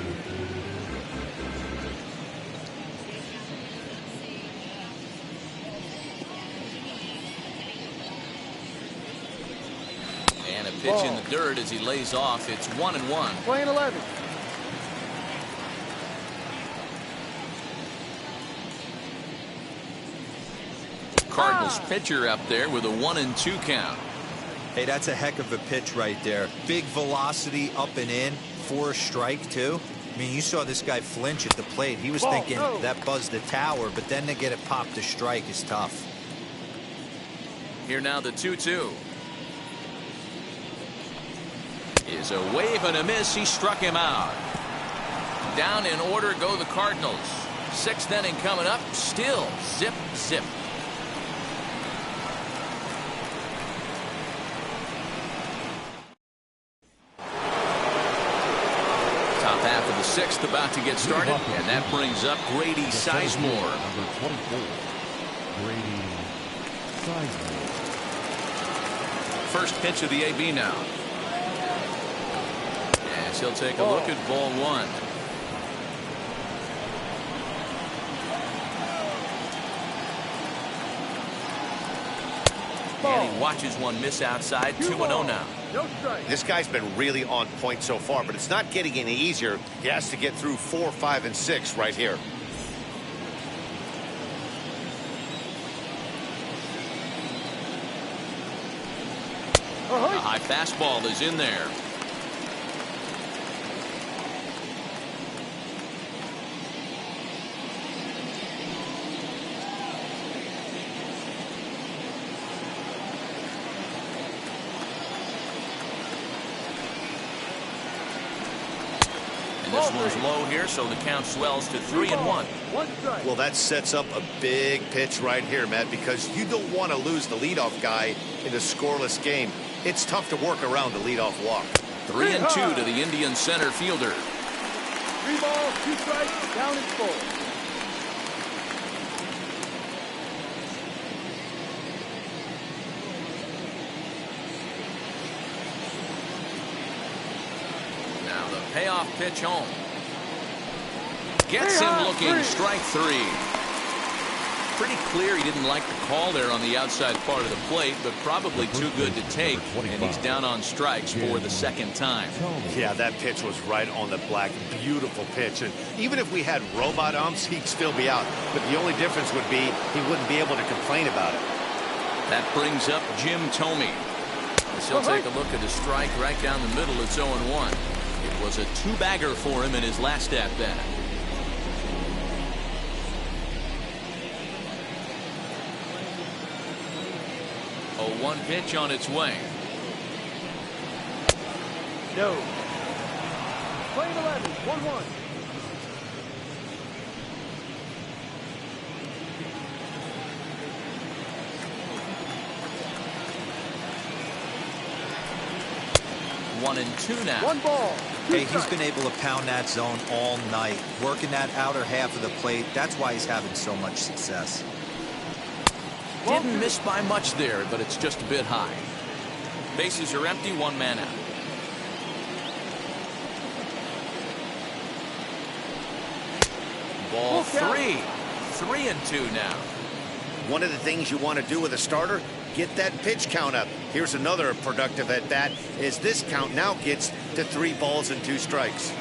And a pitch in the dirt as he lays off. It's 1-1. Playing 11. Cardinals pitcher up there with a 1-2 count. Hey, that's a heck of a pitch right there. Big velocity up and in for a strike, too. I mean, you saw this guy flinch at the plate. He was thinking that buzzed the tower, but then to get it popped to strike is tough. Here now the 2-2. Is a wave and a miss. He struck him out. Down in order go the Cardinals. 6th inning coming up. Still zip, zip. sixth about to get started, and that brings up Grady Sizemore. Number 24, Grady Sizemore. First pitch of the AB now. As he'll take a look at ball one. And he watches one miss outside. 2-0 now. No strike. This guy's been really on point so far, but it's not getting any easier. He has to get through 4, 5, and 6 right here. A high fastball is in there. And this one's low here, so the count swells to 3-1. Well, that sets up a big pitch right here, Matt, because you don't want to lose the leadoff guy in a scoreless game. It's tough to work around the leadoff walk. 3-2 to the Indian center fielder. 3 balls, 2 strikes, down and full. Payoff pitch home. Gets him looking. Strike 3. Pretty clear he didn't like the call there on the outside part of the plate, but probably too good to take, and he's down on strikes for the second time. Yeah, that pitch was right on the black. Beautiful pitch. And even if we had robot umps, he'd still be out. But the only difference would be he wouldn't be able to complain about it. That brings up Jim Thome. As he'll take a look at the strike right down the middle. It's 0-1. It was a 2-bagger for him in his last at-bat. A 1 pitch on its way. No. Playing 11, 1-1. One and 2 now. 1 ball. Hey, he's been able to pound that zone all night, working that outer half of the plate. That's why he's having so much success. Didn't miss by much there, but it's just a bit high. Bases are empty, 1 man out. Ball 3. 3-2 now. One of the things you want to do with a starter, get that pitch count up. Here's another productive at bat, is this count now gets to 3 balls and 2 strikes.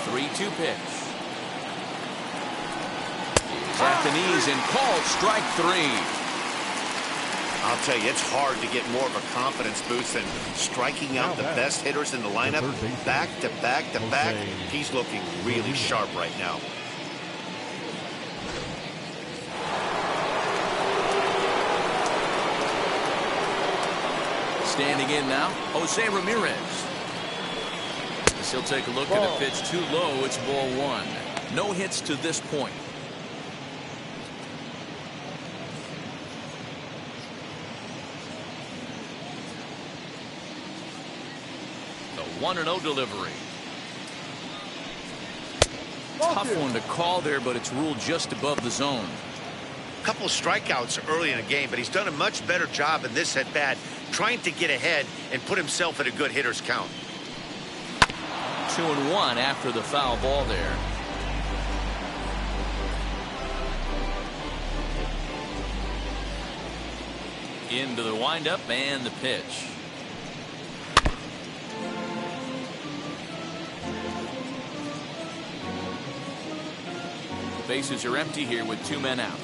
3-2 pitch. He's at the knees and called strike 3. I'll tell you, it's hard to get more of a confidence boost than striking out the best hitters in the lineup. Back to back to back. He's looking really sharp right now. Standing in now, Jose Ramirez. As he'll take a look at a pitch too low. It's ball 1. No hits to this point. The 1-0 delivery. Tough one to call there, but it's ruled just above the zone. A couple of strikeouts early in the game, but he's done a much better job in this at bat, trying to get ahead and put himself at a good hitter's count. 2-1 after the foul ball there. Into the windup and the pitch. The bases are empty here with 2 men out.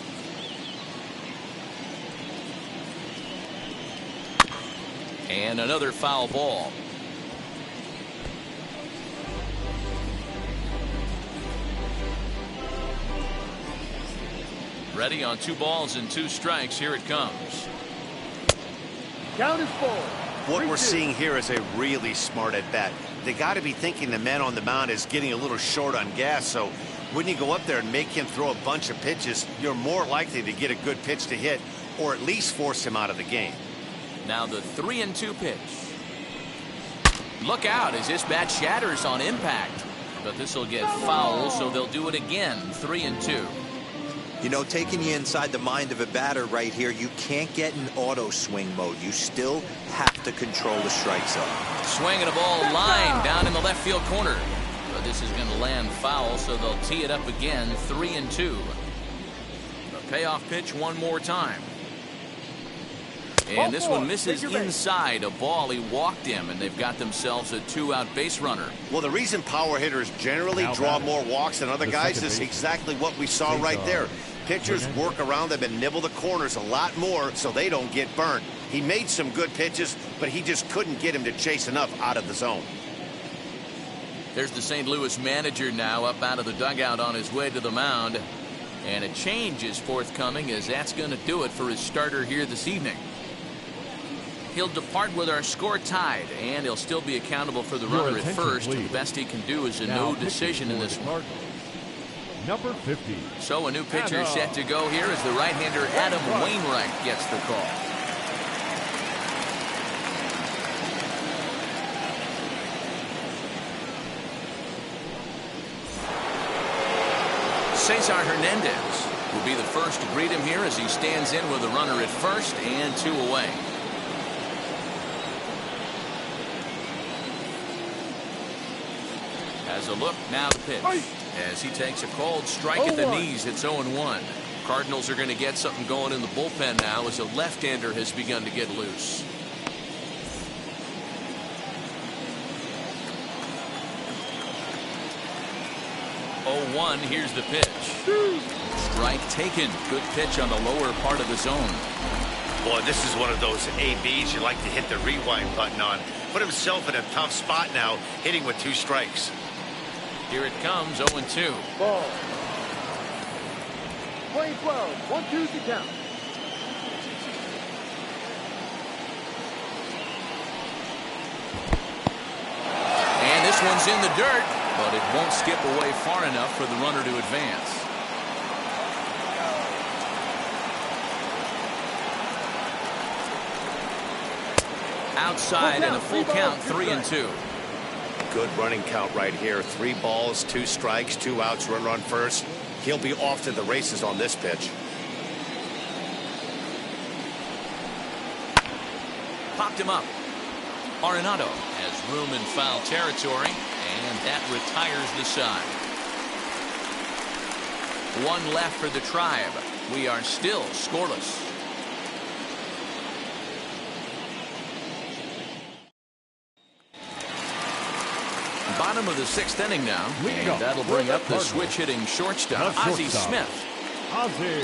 And another foul ball. Ready on 2 balls and 2 strikes. Here it comes. Count is full. What we're seeing here is a really smart at bat. They got to be thinking the man on the mound is getting a little short on gas, so when you go up there and make him throw a bunch of pitches, you're more likely to get a good pitch to hit or at least force him out of the game. Now the 3-2 pitch. Look out as this bat shatters on impact. But this will get foul, so they'll do it again. 3-2. You know, taking you inside the mind of a batter right here, you can't get in auto swing mode. You still have to control the strike zone. Swinging a ball line down in the left field corner. But this is going to land foul, so they'll tee it up again. 3-2. The payoff pitch one more time. And this one misses inside a ball. He walked him, and they've got themselves a 2-out base runner. Well, the reason power hitters generally draw more walks than other guys is exactly what we saw right there. Pitchers work around them and nibble the corners a lot more so they don't get burned. He made some good pitches, but he just couldn't get him to chase enough out of the zone. There's the St. Louis manager now up out of the dugout on his way to the mound. And a change is forthcoming, as that's going to do it for his starter here this evening. He'll depart with our score tied, and he'll still be accountable for the runner at first. The best he can do is a no decision in this one. Number 50. So a new pitcher set to go here as the right-hander Adam Wainwright gets the call. Cesar Hernandez will be the first to greet him here as he stands in with a runner at first and 2 away. As a look, now the pitch. As he takes a cold strike at the knees, it's 0-1. Cardinals are going to get something going in the bullpen now as a left-hander has begun to get loose. Here's the pitch. Strike taken. Good pitch on the lower part of the zone. Boy, this is one of those ABs you like to hit the rewind button on. Put himself in a tough spot now, hitting with 2 strikes. Here it comes, 0-2. Ball. Play 12. 1-2 to count. And this one's in the dirt, but it won't skip away far enough for the runner to advance. Outside and a full count, 3-2. Good running count right here. 3 balls, 2 strikes, 2 outs, runner on first. He'll be off to the races on this pitch. Popped him up. Arenado has room in foul territory, and that retires the side. 1 left for the Tribe. We are still scoreless. Bottom of the 6th inning now, and that'll bring up the switch-hitting shortstop, Ozzie Smith. Ozzie.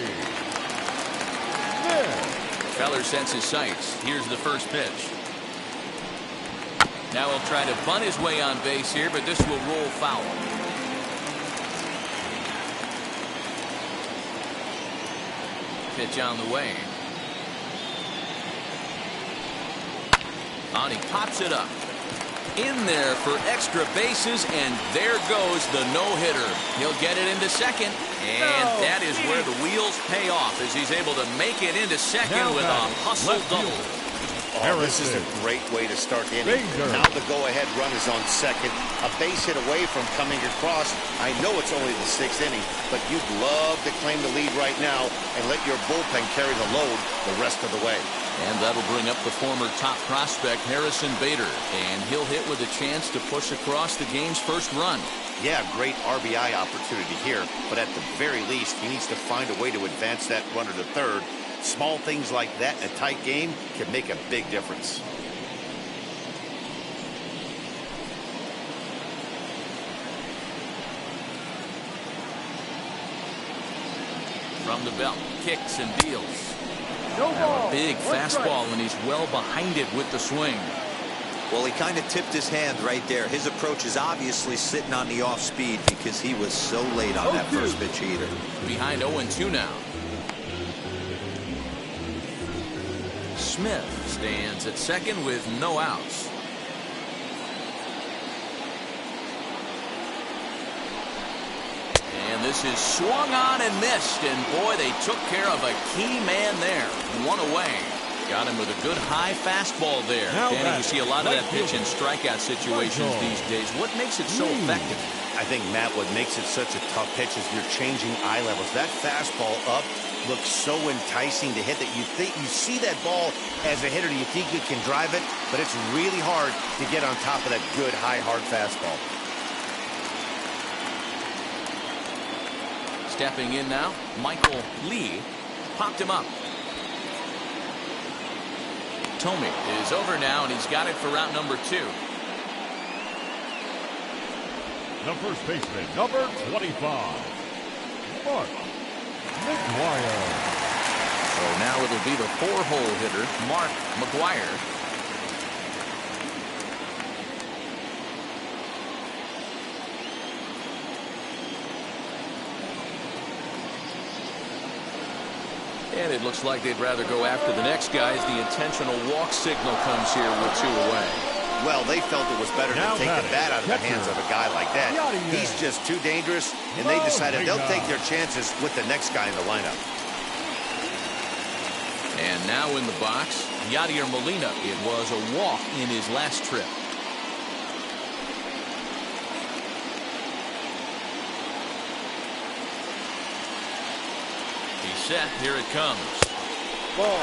Feller sets his sights. Here's the first pitch. Now he'll try to bunt his way on base here, but this will roll foul. Pitch on the way. And he pops it up. In there for extra bases, and there goes the no-hitter. He'll get it into second, and that is where the wheels pay off as he's able to make it into second with a hustle double. Oh, this is a great way to start the inning. Now the go-ahead run is on second, a base hit away from coming across. I know it's only the 6th inning, but you'd love to claim the lead right now and let your bullpen carry the load the rest of the way. And that'll bring up the former top prospect, Harrison Bader. And he'll hit with a chance to push across the game's first run. Yeah, great RBI opportunity here. But at the very least, he needs to find a way to advance that runner to third. Small things like that in a tight game can make a big difference. From the belt, kicks and deals. No ball. A big fastball, and he's well behind it with the swing. Well, he kind of tipped his hand right there. His approach is obviously sitting on the off speed because he was so late on that first pitch either. Behind 0-2 now. Smith stands at second with no outs. And this is swung on and missed, and boy, they took care of a key man there. 1 away. Got him with a good high fastball there. Danny, we see a lot of that pitch in strikeout situations these days. What makes it so effective? I think, Matt, what makes it such a tough pitch is you're changing eye levels. That fastball up looks so enticing to hit that you see that ball as a hitter, you think you can drive it, but it's really hard to get on top of that good high hard fastball. Stepping in now, Michael Lee popped him up. Tomey is over now, and he's got it for route number 2. The first baseman, number 25, Mark McGuire. So now it'll be the 4-hole hitter, Mark McGuire. And it looks like they'd rather go after the next guy as the intentional walk signal comes here with 2 away. Well, they felt it was better to take the bat out of the hands of a guy like that. He's just too dangerous, and they decided they'll take their chances with the next guy in the lineup. And now in the box, Yadier Molina. It was a walk in his last trip. He's set. Here it comes. Ball.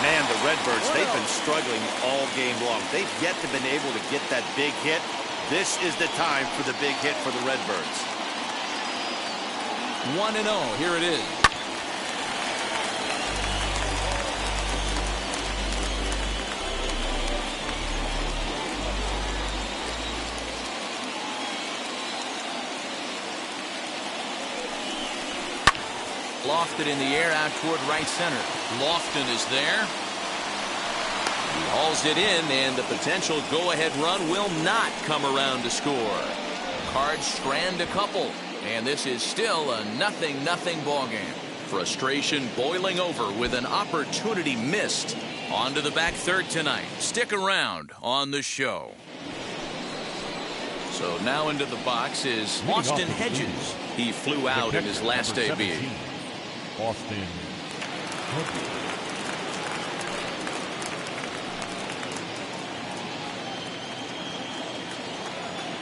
Man, the Redbirds, they've been struggling all game long. They've yet to been able to get that big hit. This is the time for the big hit for the Redbirds. 1-0. Here it is. Lofted in the air out toward right center. Lofton is there. He hauls it in, and the potential go-ahead run will not come around to score. Cards strand a couple, and this is still a 0-0 ball game. Frustration boiling over with an opportunity missed. On to the back third tonight. Stick around on the show. So now into the box is Austin Hedges. He flew out in his last debut. Austin.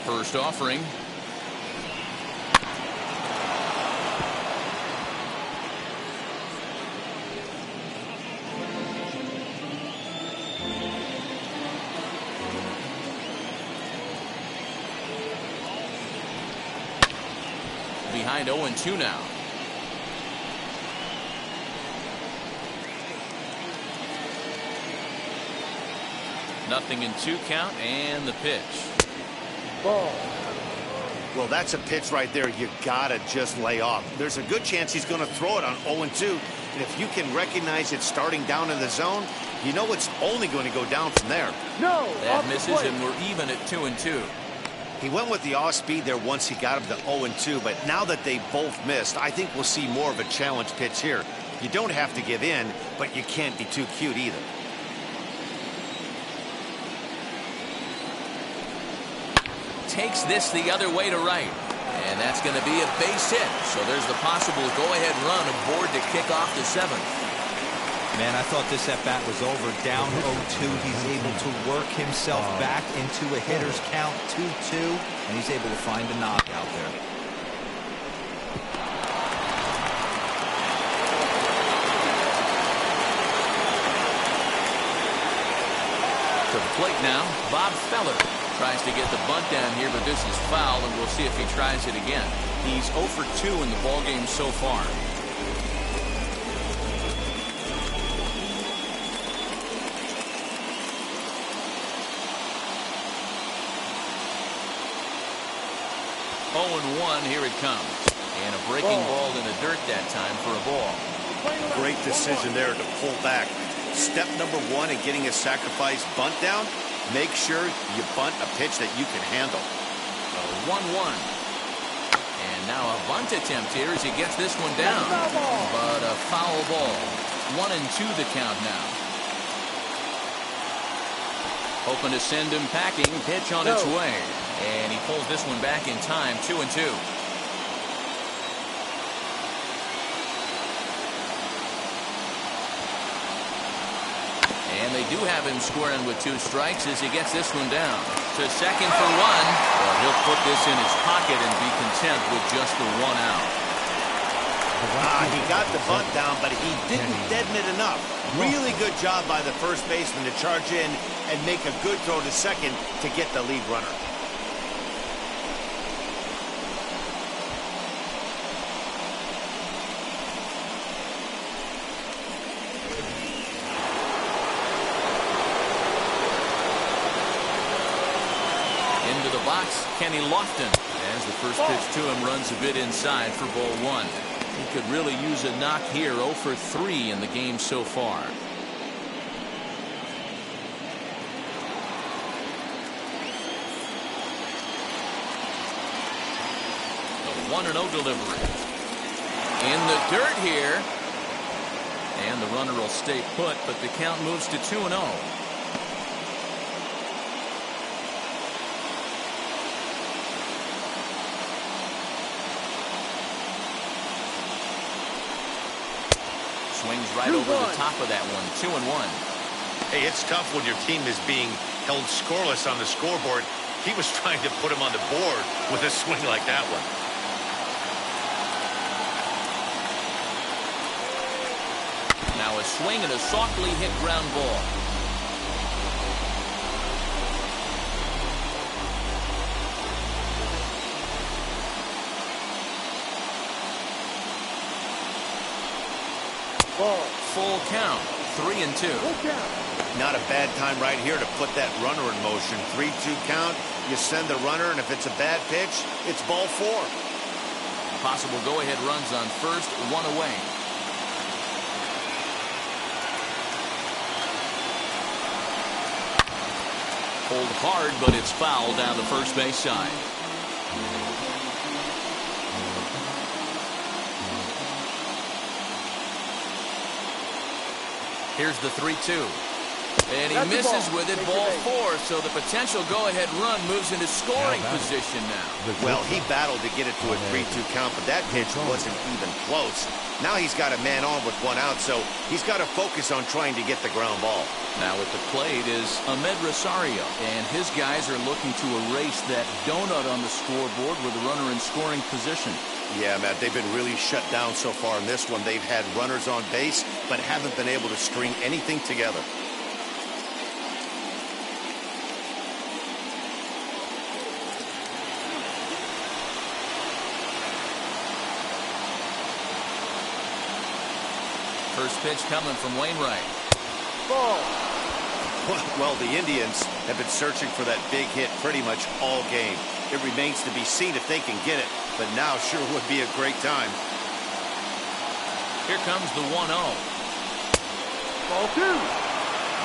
First offering. Behind 0-2 now. Nothing in 2 count, and the pitch. Ball. Well, that's a pitch right there you gotta just lay off. There's a good chance he's going to throw it on 0-2, and if you can recognize it starting down in the zone, you know it's only going to go down from there. No. That misses, and we're even at 2-2. He went with the off speed there once he got him to 0-2, but now that they both missed, I think we'll see more of a challenge pitch here. You don't have to give in, but you can't be too cute either. Takes this the other way to right, and that's going to be a base hit. So there's the possible go-ahead run aboard to kick off the 7th. Man, I thought this at-bat was over. Down 0-2, he's able to work himself back into a hitter's count, 2-2, and he's able to find a knockout there. To the plate now, Bob Feller. Tries to get the bunt down here, but this is foul, and we'll see if he tries it again. He's 0 for 2 in the ballgame so far. Oh, 1, here it comes. And a breaking ball in the dirt that time for a ball. Great decision there to pull back. Step number 1 in getting a sacrifice bunt down, make sure you bunt a pitch that you can handle. 1-1. And now a bunt attempt here as he gets this one down. But a foul ball. 1-2 the count now. Hoping to send him packing. Pitch on its way. And he pulls this one back in time. 2-2. And they do have him squaring with 2 strikes as he gets this one down. To second for 1. Well, he'll put this in his pocket and be content with just the 1 out. He got the bunt down, but he didn't deaden it enough. Really good job by the first baseman to charge in and make a good throw to second to get the lead runner. Into the box, Kenny Lofton. As the first pitch to him runs a bit inside for ball 1. He could really use a knock here. 0 for 3 in the game so far. The 1-0 delivery. In the dirt here. And the runner will stay put, but the count moves to 2-0. Swings right over the top of that one. 2-1. Hey, it's tough when your team is being held scoreless on the scoreboard. He was trying to put him on the board with a swing like that one. Now a swing and a softly hit ground ball. Full count. 3-2. Not a bad time right here to put that runner in motion. 3-2 count. You send the runner, and if it's a bad pitch, it's ball 4. Possible go-ahead runs on first, 1 away. Pulled hard, but it's foul down the first base side. Here's the 3-2. And he misses with it, ball 4. So the potential go-ahead run moves into scoring position now. Well, he battled to get it to a 3-2 count, but that pitch wasn't even close. Now he's got a man on with 1 out, so he's got to focus on trying to get the ground ball. Now at the plate is Ahmed Rosario, and his guys are looking to erase that donut on the scoreboard with a runner in scoring position. Yeah, Matt, they've been really shut down so far in this one. They've had runners on base, but haven't been able to string anything together. First pitch coming from Wainwright. Ball. Well, the Indians have been searching for that big hit pretty much all game. It remains to be seen if they can get it, but now sure would be a great time. Here comes the 1-0. Ball 2.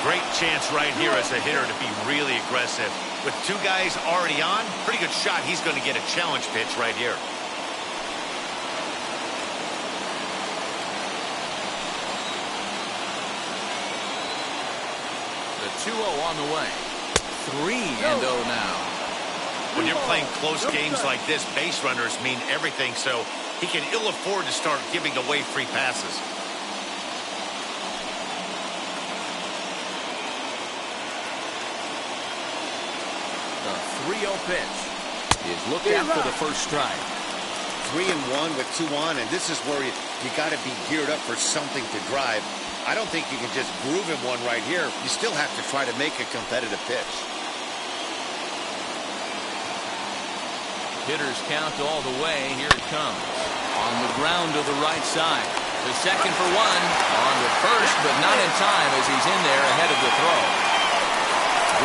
Great chance right here as a hitter to be really aggressive. With 2 guys already on, pretty good shot. He's going to get a challenge pitch right here. The 2-0 on the way. 3-0 now. When you're playing close games like this, base runners mean everything, so he can ill afford to start giving away free passes. The 3-0 pitch is looked at for the first strike. 3-1 with 2 on, and this is where you got to be geared up for something to drive. I don't think you can just groove him one right here. You still have to try to make a competitive pitch. Hitters count all the way. Here it comes. On the ground to the right side. The second for 1. On to first, but not in time as he's in there ahead of the throw.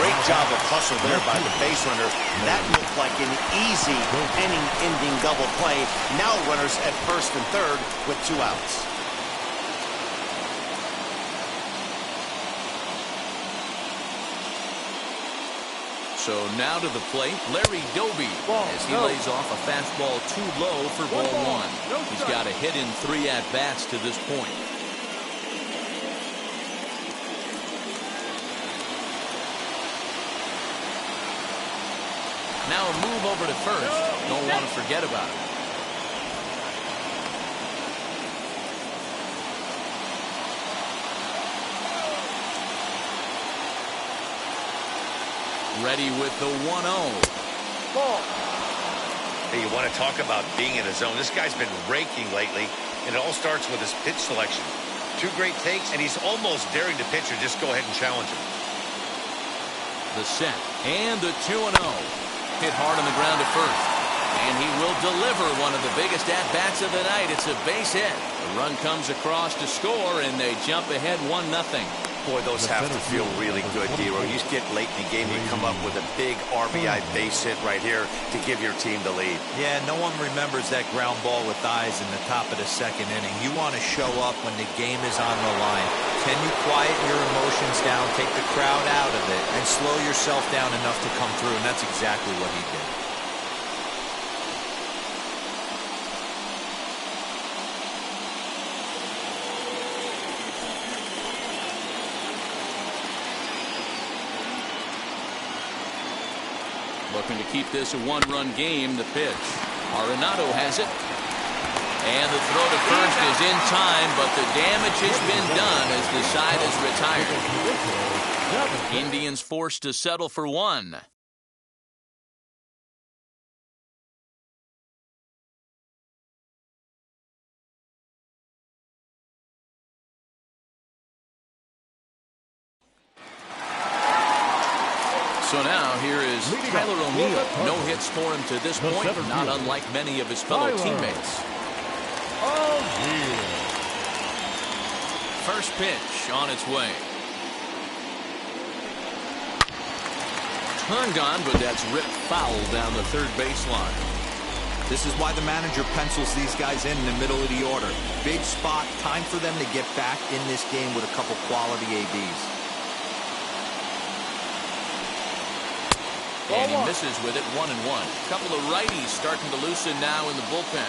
Great job of hustle there by the base runner. That looked like an easy inning-ending double play. Now runners at first and third with 2 outs. So now to the plate, Larry Doby, as he lays off a fastball too low for ball 1. He's got a hit in 3 at-bats to this point. Now a move over to first. Don't want to forget about it. Ready with the 1-0. Ball. Hey, you want to talk about being in a zone? This guy's been raking lately, and it all starts with his pitch selection. 2 great takes, and he's almost daring the pitcher just go ahead and challenge him. The set and the 2-0. Hit hard on the ground at first. And he will deliver one of the biggest at-bats of the night. It's a base hit. The run comes across to score, and they jump ahead 1-0. Boy, those have to feel really good, Dero. You get late in the game, you come up with a big RBI base hit right here to give your team the lead. Yeah, no one remembers that ground ball with eyes in the top of the 2nd inning. You want to show up when the game is on the line. Can you quiet your emotions down, take the crowd out of it, and slow yourself down enough to come through? And that's exactly what he did. Looking to keep this a 1-run game. The pitch. Arenado has it. And the throw to first is in time, but the damage has been done as the side is retired. Indians forced to settle for 1. So now here is Tyler O'Neill. No hits for him to this point, not unlike many of his fellow teammates. First pitch on its way. Turned on, but that's ripped foul down the 3rd baseline. This is why the manager pencils these guys in the middle of the order. Big spot, time for them to get back in this game with a couple quality ABs. And he misses with it 1-1. A couple of righties starting to loosen now in the bullpen.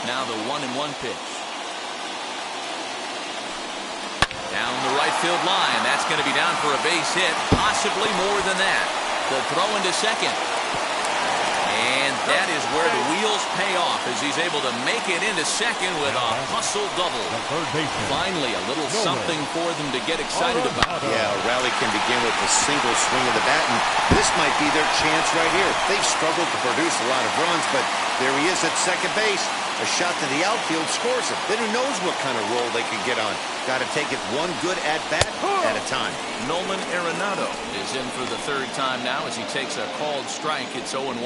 Now the 1-1 pitch. Down the right field line. That's going to be down for a base hit. Possibly more than that. The throw into second. And that is where the wheels pay off as he's able to make it into second with a hustle double. Finally, a little something for them to get excited about. Yeah, a rally can begin with a single swing of the bat, and this might be their chance right here. They've struggled to produce a lot of runs, but there he is at second base. A shot to the outfield scores it. Then who knows what kind of roll they could get on. Got to take it one good at-bat at a time. Nolan Arenado is in for the 3rd time now as he takes a called strike. It's 0-1.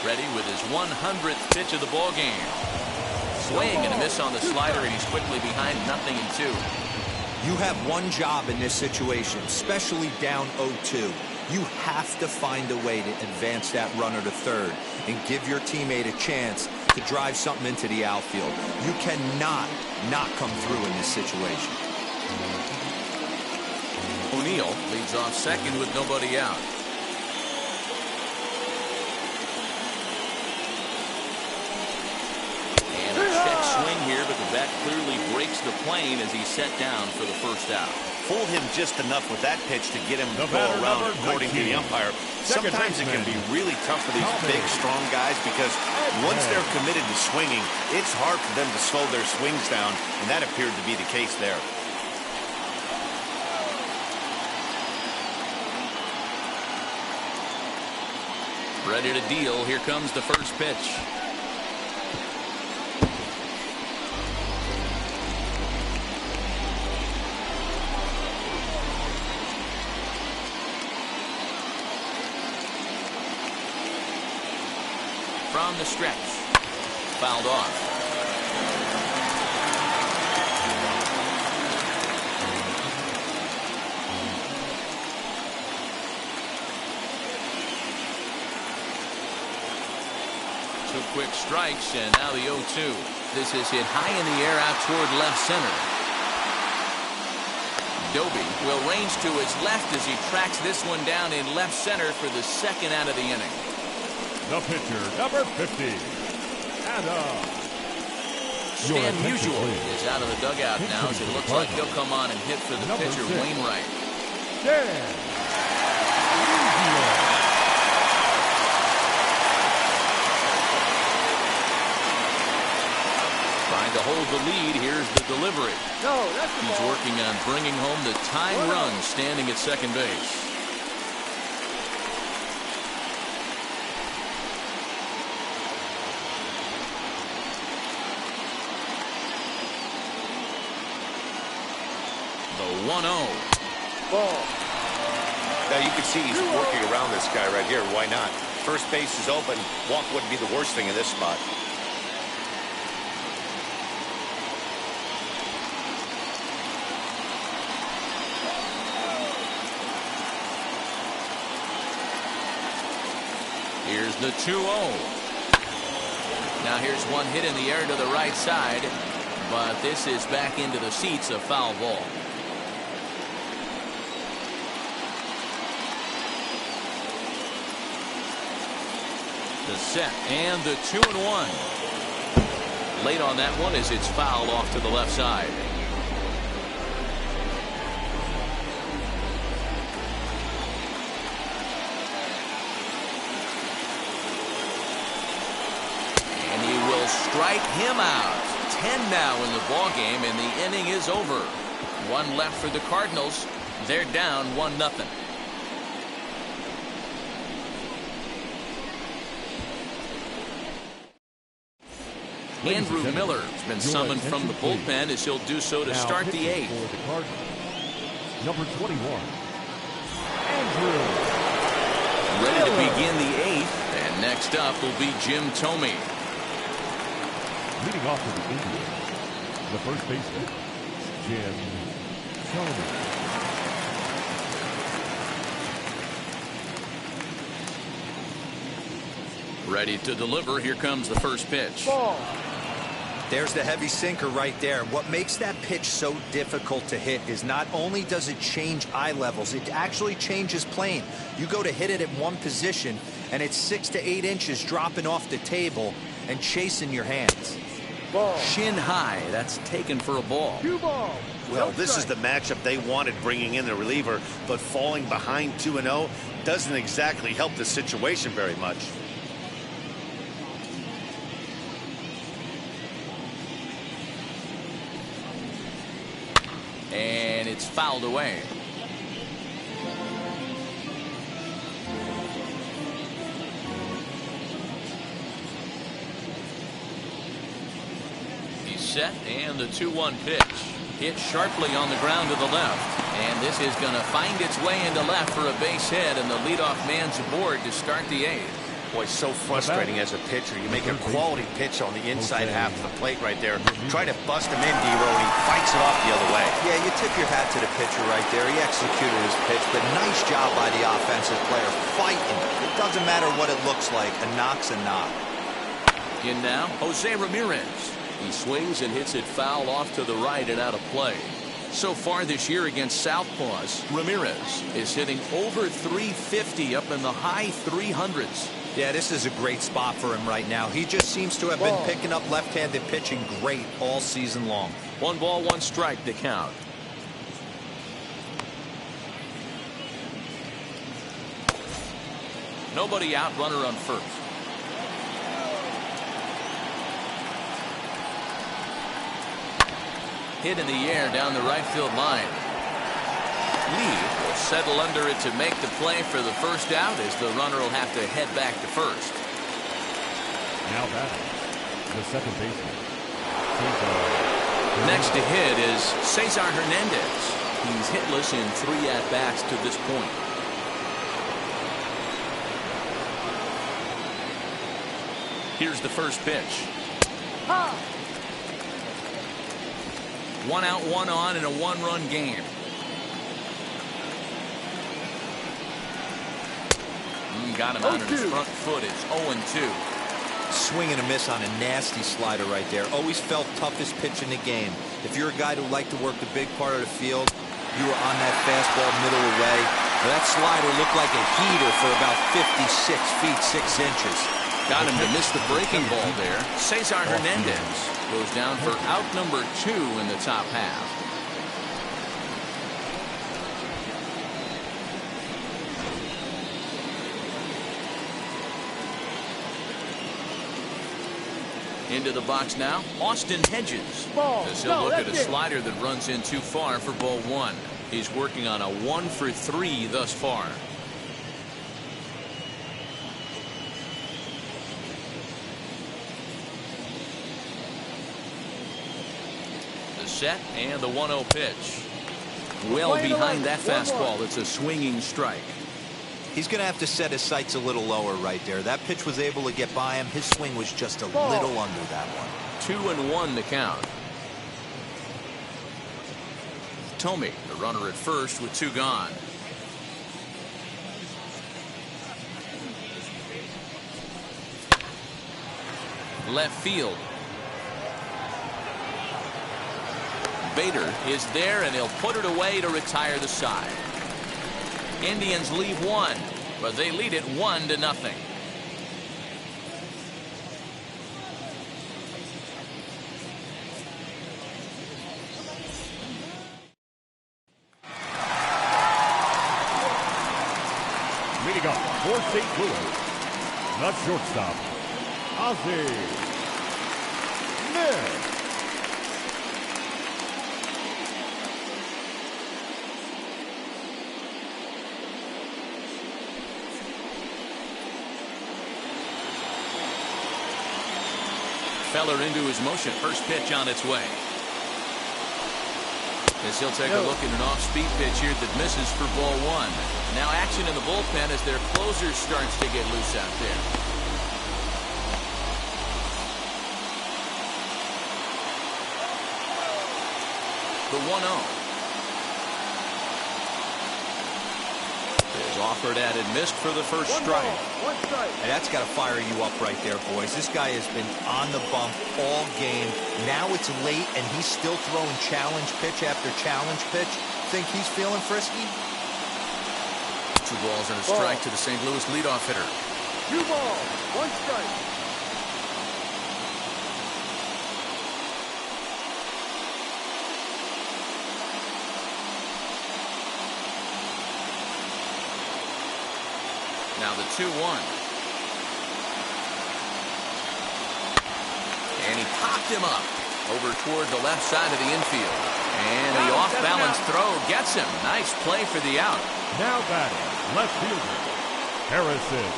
Ready with his 100th pitch of the ball game. Swing and a miss on the slider, and he's quickly behind 0-2. You have one job in this situation, especially down 0-2. You have to find a way to advance that runner to 3rd and give your teammate a chance to drive something into the outfield. You cannot not come through in this situation. O'Neill leads off second with nobody out. And a check swing here, but the bat clearly breaks the plane as he's set down for the 1st out. Fooled him just enough with that pitch to get him to go around according to the umpire. Sometimes it can be really tough for these big, strong guys because once they're committed to swinging, it's hard for them to slow their swings down, and that appeared to be the case there. Ready to deal. Here comes the first pitch. From the stretch. Fouled off. Two quick strikes, and now the 0-2. This is hit high in the air out toward left center. Doby will range to his left as he tracks this one down in left center for the 2nd out of the inning. The pitcher, number 50, Adam. Stan Musial is out of the dugout now, as it looks like he'll come on and hit for the pitcher, Wainwright. Trying to hold the lead. Here's the delivery. He's working on bringing home the tying run, standing at second base. The 1-0. Ball. Now you can see he's working around this guy right here. Why not? First base is open. Walk wouldn't be the worst thing in this spot. Here's the 2-0. Now here's one hit in the air to the right side, but this is back into the seats, a foul ball. The set and the 2-1. Late on that one as it's fouled off to the left side. And he will strike him out. 10 now in the ball game, and the inning is over. One left for the Cardinals. They're down 1-0. Andrew Miller has been summoned from the bullpen, as he'll do so to start the 8th. Number 21, Andrew. Ready to begin the 8th, and next up will be Jim Thome. Leading off for the Indians, the first baseman, Jim Thome. Ready to deliver. Here comes the first pitch. Ball. There's the heavy sinker right there. What makes that pitch so difficult to hit is not only does it change eye levels, it actually changes plane. You go to hit it at one position, and it's 6 to 8 inches dropping off the table and chasing your hands. Ball. Shin high. That's taken for a ball. 2 balls. Well, this is the matchup they wanted, bringing in the reliever, but falling behind 2-0 doesn't exactly help the situation very much. And it's fouled away. He's set, and the 2-1 pitch. Hit sharply on the ground to the left. And this is going to find its way into left for a base hit, and the leadoff man's aboard to start the 8th. Boy, so frustrating as a pitcher. You make a quality pitch on the inside half of the plate right there. Try to bust him in, D-Row, and he fights it off the other way. Yeah, you tip your hat to the pitcher right there. He executed his pitch, but nice job by the offensive player fighting. It doesn't matter what it looks like. A knock's a knock. In now, Jose Ramirez. He swings and hits it foul off to the right and out of play. So far this year against Southpaws, Ramirez is hitting over 350 up in the high 300s. Yeah, this is a great spot for him right now. He just seems to have been picking up left-handed pitching great all season long. 1 ball, 1 strike to count. Nobody out, runner on first. Hit in the air down the right field line. Lee will settle under it to make the play for the first out, as the runner will have to head back to first. Now batting, the second baseman, Next to hit is Cesar Hernandez. He's hitless in 3 at-bats to this point. Here's the first pitch. 1 out, 1 on in a 1-run game. Got him out on his front foot. It's 0-2. Swing and a miss on a nasty slider right there. Always felt toughest pitch in the game. If you're a guy who liked to work the big part of the field, you were on that fastball middle away. That slider looked like a heater for about 56 feet 6 inches. Got him to miss the breaking ball there. Cesar Hernandez goes down for out number 2 in the top half. Into the box now, Austin Hedges. As he'll look at a slider that runs in too far for ball 1. He's working on a 1 for 3 thus far. The set and the 1-0 pitch. Well behind that fastball. It's a swinging strike. He's going to have to set his sights a little lower right there. That pitch was able to get by him. His swing was just a little under that one. 2-1 to count. Tomey, the runner at first with 2 gone. Left field. Bader is there, and he'll put it away to retire the side. Indians leave 1, but they lead it 1-0. Leading up for St. Louis, the shortstop, Ozzie Smith. Feller into his motion. First pitch on its way. As he'll take a look at an off-speed pitch here that misses for ball 1. Now action in the bullpen as their closer starts to get loose out there. The 1-0. Offered at and missed for the first strike. And that's got to fire you up right there, boys. This guy has been on the bump all game. Now it's late, and he's still throwing challenge pitch after challenge pitch. Think he's feeling frisky? 2 balls and a strike to the St. Louis leadoff hitter. 2 balls, 1 strike. Now the 2-1. And he popped him up over toward the left side of the infield. And the off-balance throw gets him. Nice play for the out. Now batting, left fielder, Harrison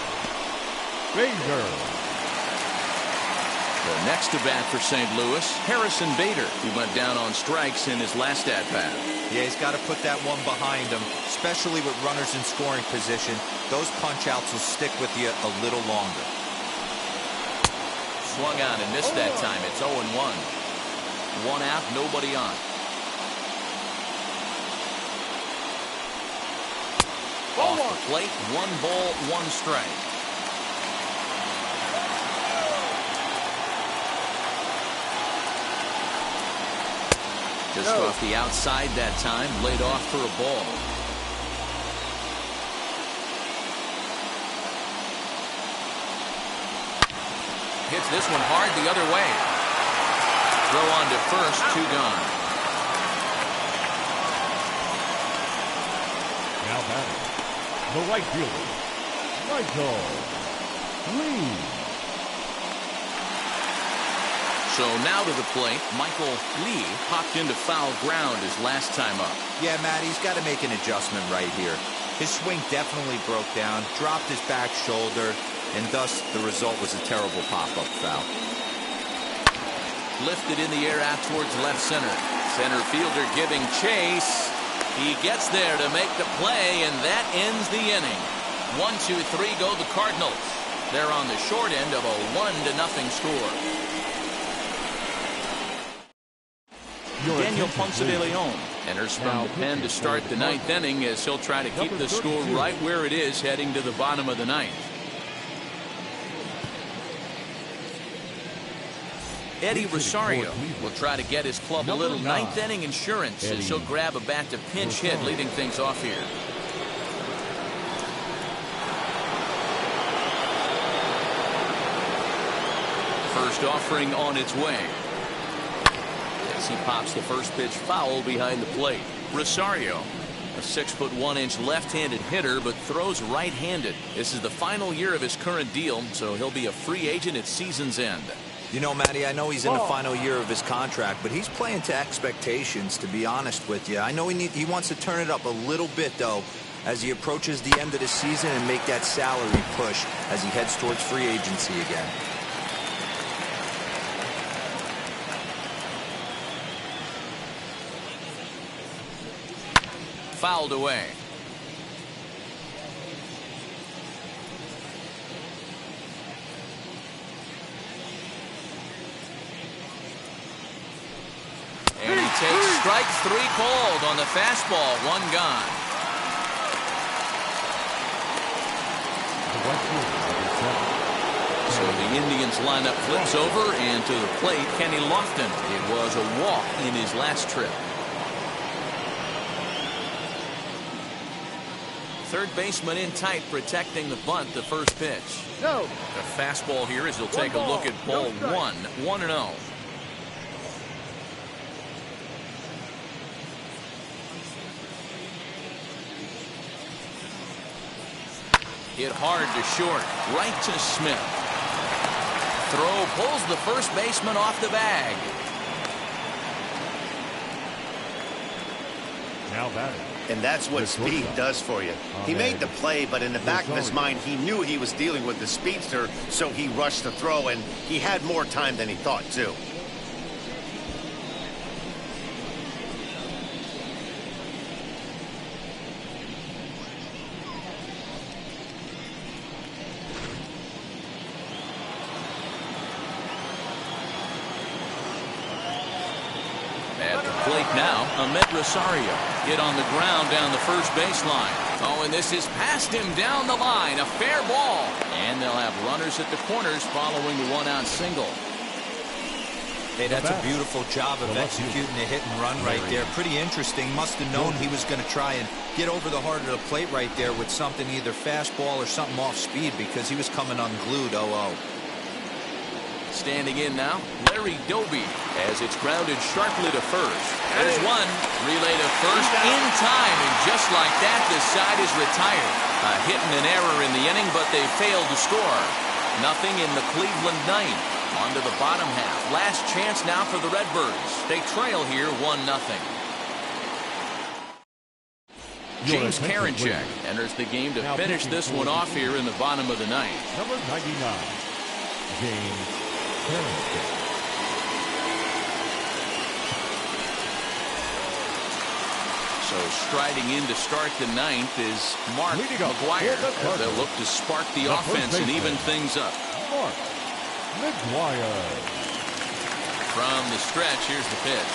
Bader. The next to bat for St. Louis, Harrison Bader. He went down on strikes in his last at-bat. Yeah, he's got to put that one behind him, especially with runners in scoring position. Those punch-outs will stick with you a little longer. Swung on and missed that time. It's 0-1. 1 out, nobody on. Off the plate, 1 ball, 1 strike. Just off the outside that time, laid off for a ball. Hits this one hard the other way. Throw on to first, 2 gone. Now batting, the right fielder, Michael Lee. So now to the plate, Michael Lee popped into foul ground his last time up. Yeah, Matt, he's got to make an adjustment right here. His swing definitely broke down, dropped his back shoulder, and thus the result was a terrible pop-up foul. Lifted in the air out towards left center. Center fielder giving chase. He gets there to make the play, and that ends the inning. 1-2-3 go the Cardinals. They're on the short end of a 1-0 score. Daniel Ponce de Leon enters from the pen to start the 9th inning as he'll try to keep the score right where it is heading to the bottom of the 9th. Eddy Rosario will try to get his club a little 9th inning insurance as he'll grab a bat to pinch hit, leading things off here. next offering on its way. As he pops the first pitch foul behind the plate. Rosario, a 6'1" left-handed hitter, but throws right-handed. This is the final year of his current deal, so he'll be a free agent at season's end. You know, Matty, I know he's in the final year of his contract, but he's playing to expectations, to be honest with you. I know he wants to turn it up a little bit, though, as he approaches the end of the season and make that salary push as he heads towards free agency again. Fouled away. And he takes strike 3 called on the fastball. 1 gone. So the Indians lineup flips over, and to the plate, Kenny Lofton. It was a walk in his last trip. Third baseman in tight, protecting the bunt. The first pitch. No. The fastball here as he'll take a look at ball 1. 1-0. Hit hard to short, right to Smith. Throw pulls the first baseman off the bag. Now batting. And that's what speed does for you. He made the play, but in the back of his mind, he knew he was dealing with the speedster, so he rushed the throw, and he had more time than he thought, too. At the plate now, Ahmed Rosario. Hit on the ground down the first baseline. Oh, and this is past him down the line. A fair ball. And they'll have runners at the corners following the 1-out single. Hey, that's a beautiful job of executing a hit and run right there. Pretty interesting. Must have known he was going to try and get over the heart of the plate right there with something, either fastball or something off speed, because he was coming unglued. 0-0. Standing in now, Larry Doby, as it's grounded sharply to first. There's one. Relay to first in time, and just like that, the side is retired. A hit and an error in the inning, but they failed to score. Nothing in the Cleveland ninth. On to the bottom half. Last chance now for the Redbirds. They trail here 1-0. James Karinchak enters the game to finish this one off here in the bottom of the ninth. Number 99, James Karinchak. So striding in to start the ninth is Mark McGuire, as they'll look to spark the offense and even things up. Mark McGuire. From the stretch, here's the pitch.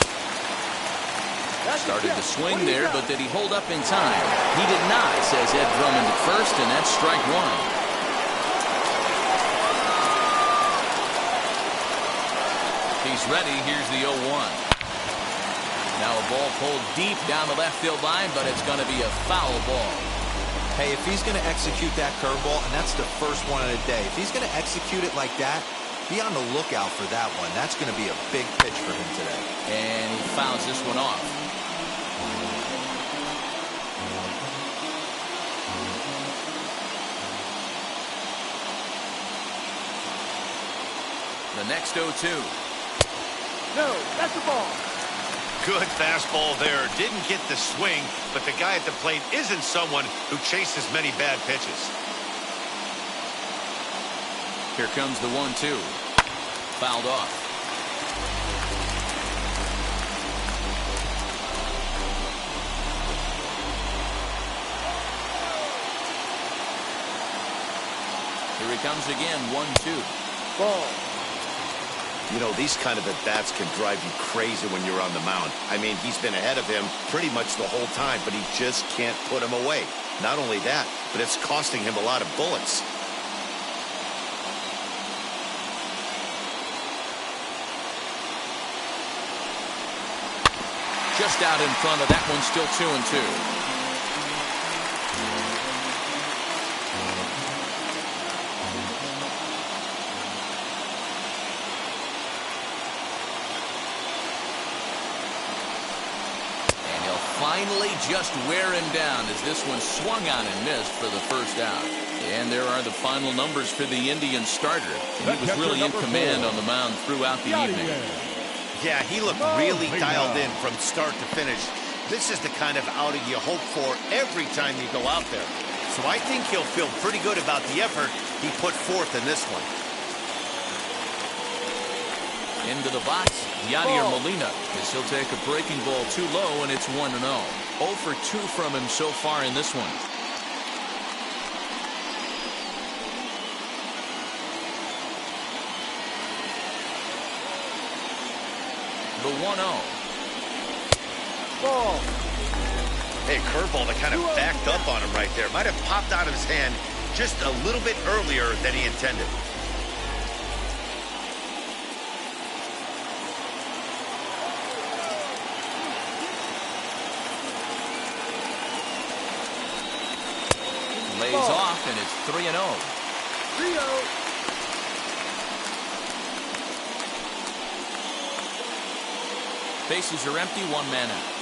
Started to swing there, but did he hold up in time? He did not, says Ed Drummond at first, and that's strike 1. He's ready. Here's the 0-1. Now a ball pulled deep down the left field line, but it's going to be a foul ball. Hey, if he's going to execute that curveball, and that's the first one of the day, if he's going to execute it like that, be on the lookout for that one. That's going to be a big pitch for him today. And he fouls this one off. The next 0-2. No, that's the ball. Good fastball there. Didn't get the swing, but the guy at the plate isn't someone who chases many bad pitches. Here comes the 1-2. Fouled off. Here he comes again. 1-2. Ball. You know, these kind of at-bats can drive you crazy when you're on the mound. I mean, he's been ahead of him pretty much the whole time, but he just can't put him away. Not only that, but it's costing him a lot of bullets. Just out in front of that one, still 2-2. finally just wear him down as this one swung on and missed for the first out. And there are the final numbers for the Indian starter. And he was really in command on the mound throughout the evening. Yeah, he looked really dialed in from start to finish. This is the kind of outing you hope for every time you go out there. So I think he'll feel pretty good about the effort he put forth in this one. Into the box, Yadier Molina, as he'll take a breaking ball too low, and it's 1-0. 0 for 2 from him so far in this one. The 1-0. Ball. Hey, curveball that kind of backed up on him right there. Might have popped out of his hand just a little bit earlier than he intended. Lays off, and it's 3-0. 3-0. Bases are empty, 1 man out.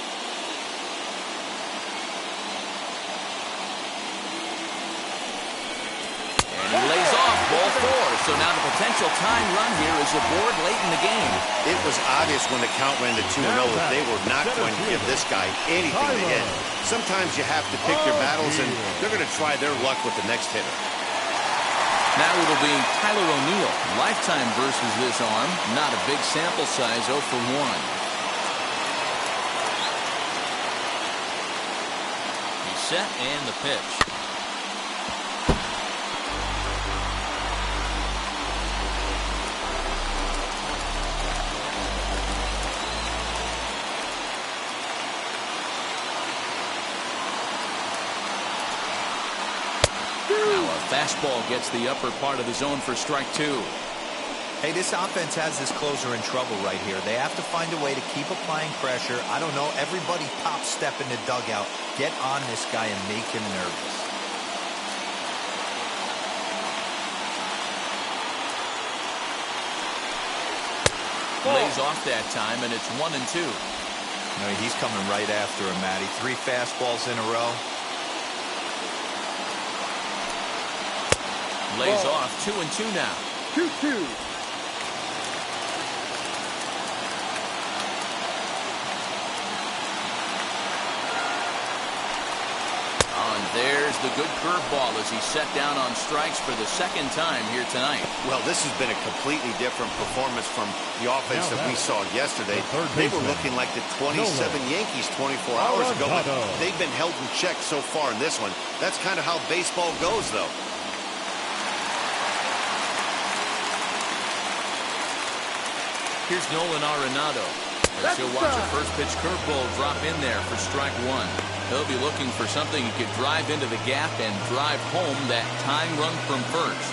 And he lays off, ball 4. So now the potential tying run here is aboard late in the game. It was obvious when the count ran to 2-0 that they were not going to give this guy anything to hit. Sometimes you have to pick your battles, and they're going to try their luck with the next hitter. Now it'll be Tyler O'Neill. Lifetime versus this arm. Not a big sample size, 0 for 1. Set and the pitch. Now a fastball gets the upper part of the zone for strike 2. Hey, this offense has this closer in trouble right here. They have to find a way to keep applying pressure. I don't know. Everybody pop step in the dugout. Get on this guy and make him nervous. Lays off that time, and it's 1-2. No, he's coming right after him, Matty. 3 fastballs in a row. Lays off, 2-2 now. 2-2. There's the good curveball as he's set down on strikes for the second time here tonight. Well, this has been a completely different performance from the offense that we saw yesterday. They were looking like the 27 Yankees 24 hours ago, but they've been held in check so far in this one. That's kind of how baseball goes, though. Here's Nolan Arenado. As he'll watch a first pitch curveball drop in there for strike 1. He'll be looking for something he could drive into the gap and drive home that tying run from first.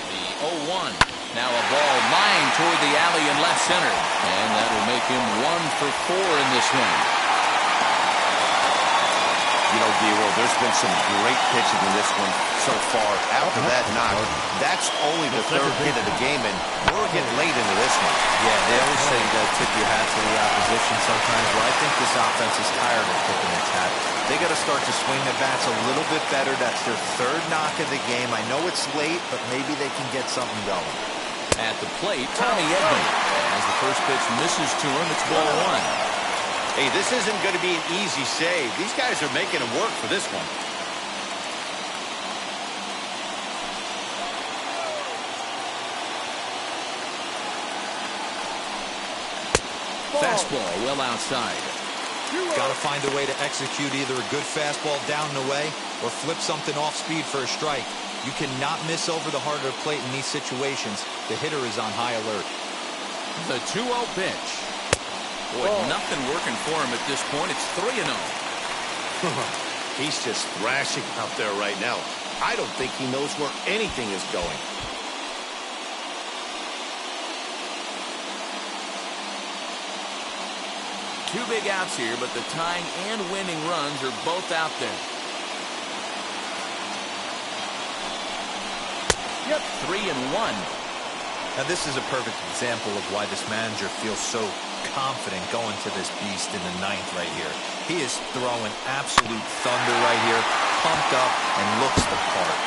The 0-1. Now a ball lined toward the alley in left center. And that'll make him 1 for 4 in this one. You know, D-Roll, there's been some great pitching in this one so far. After that knock, that's only the 3rd hit of the game, and we're getting late into this one. Yeah, they always say you got to tip your hat to the opposition sometimes. Well, I think this offense is tired of tipping its hat. They got to start to swing the bats a little bit better. That's their 3rd knock of the game. I know it's late, but maybe they can get something going. At the plate, Tommy Edmond. As the first pitch misses to him, it's ball 1. Hey, this isn't going to be an easy save. These guys are making it work for this one. Fastball well outside. Got to find a way to execute either a good fastball down and away or flip something off speed for a strike. You cannot miss over the heart of the plate in these situations. The hitter is on high alert. The 2-0 pitch. Boy, nothing working for him at this point. It's 3-0. He's just thrashing out there right now. I don't think he knows where anything is going. Two big outs here, but the tying and winning runs are both out there. Yep. 3-1. Now, this is a perfect example of why this manager feels so confident going to this beast in the ninth right here. He is throwing absolute thunder right here, pumped up, and looks the part.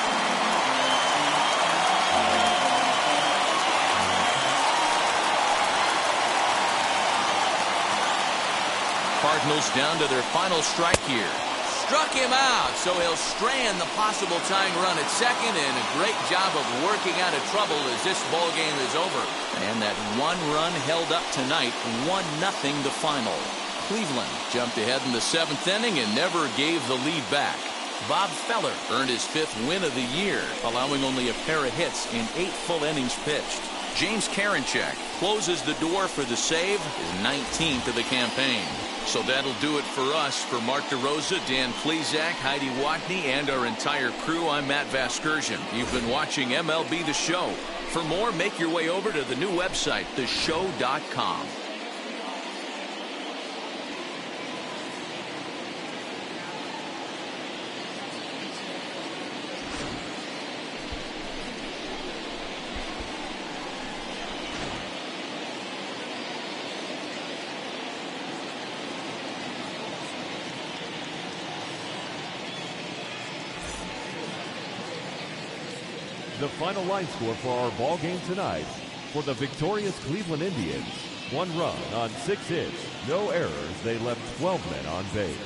Cardinals down to their final strike here. Struck him out, so he'll strand the possible tying run at second, and a great job of working out of trouble as this ball game is over. And that one run held up tonight, 1-0 the final. Cleveland jumped ahead in the 7th inning and never gave the lead back. Bob Feller earned his 5th win of the year, allowing only a pair of hits in 8 full innings pitched. James Karinchak closes the door for the save, his 19th of the campaign. So that'll do it for us. For Mark DeRosa, Dan Plesac, Heidi Watney, and our entire crew, I'm Matt Vasgersian. You've been watching MLB The Show. For more, make your way over to the new website, theshow.com. The final line score for our ball game tonight: for the victorious Cleveland Indians, 1 run on 6 hits, no errors, they left 12 men on base.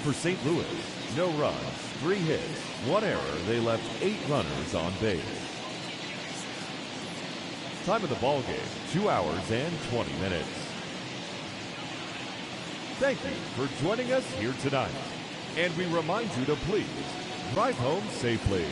For St. Louis, no runs, 3 hits, 1 error, they left 8 runners on base. Time of the ball game, 2 hours and 20 minutes. Thank you for joining us here tonight, and we remind you to please drive home safely.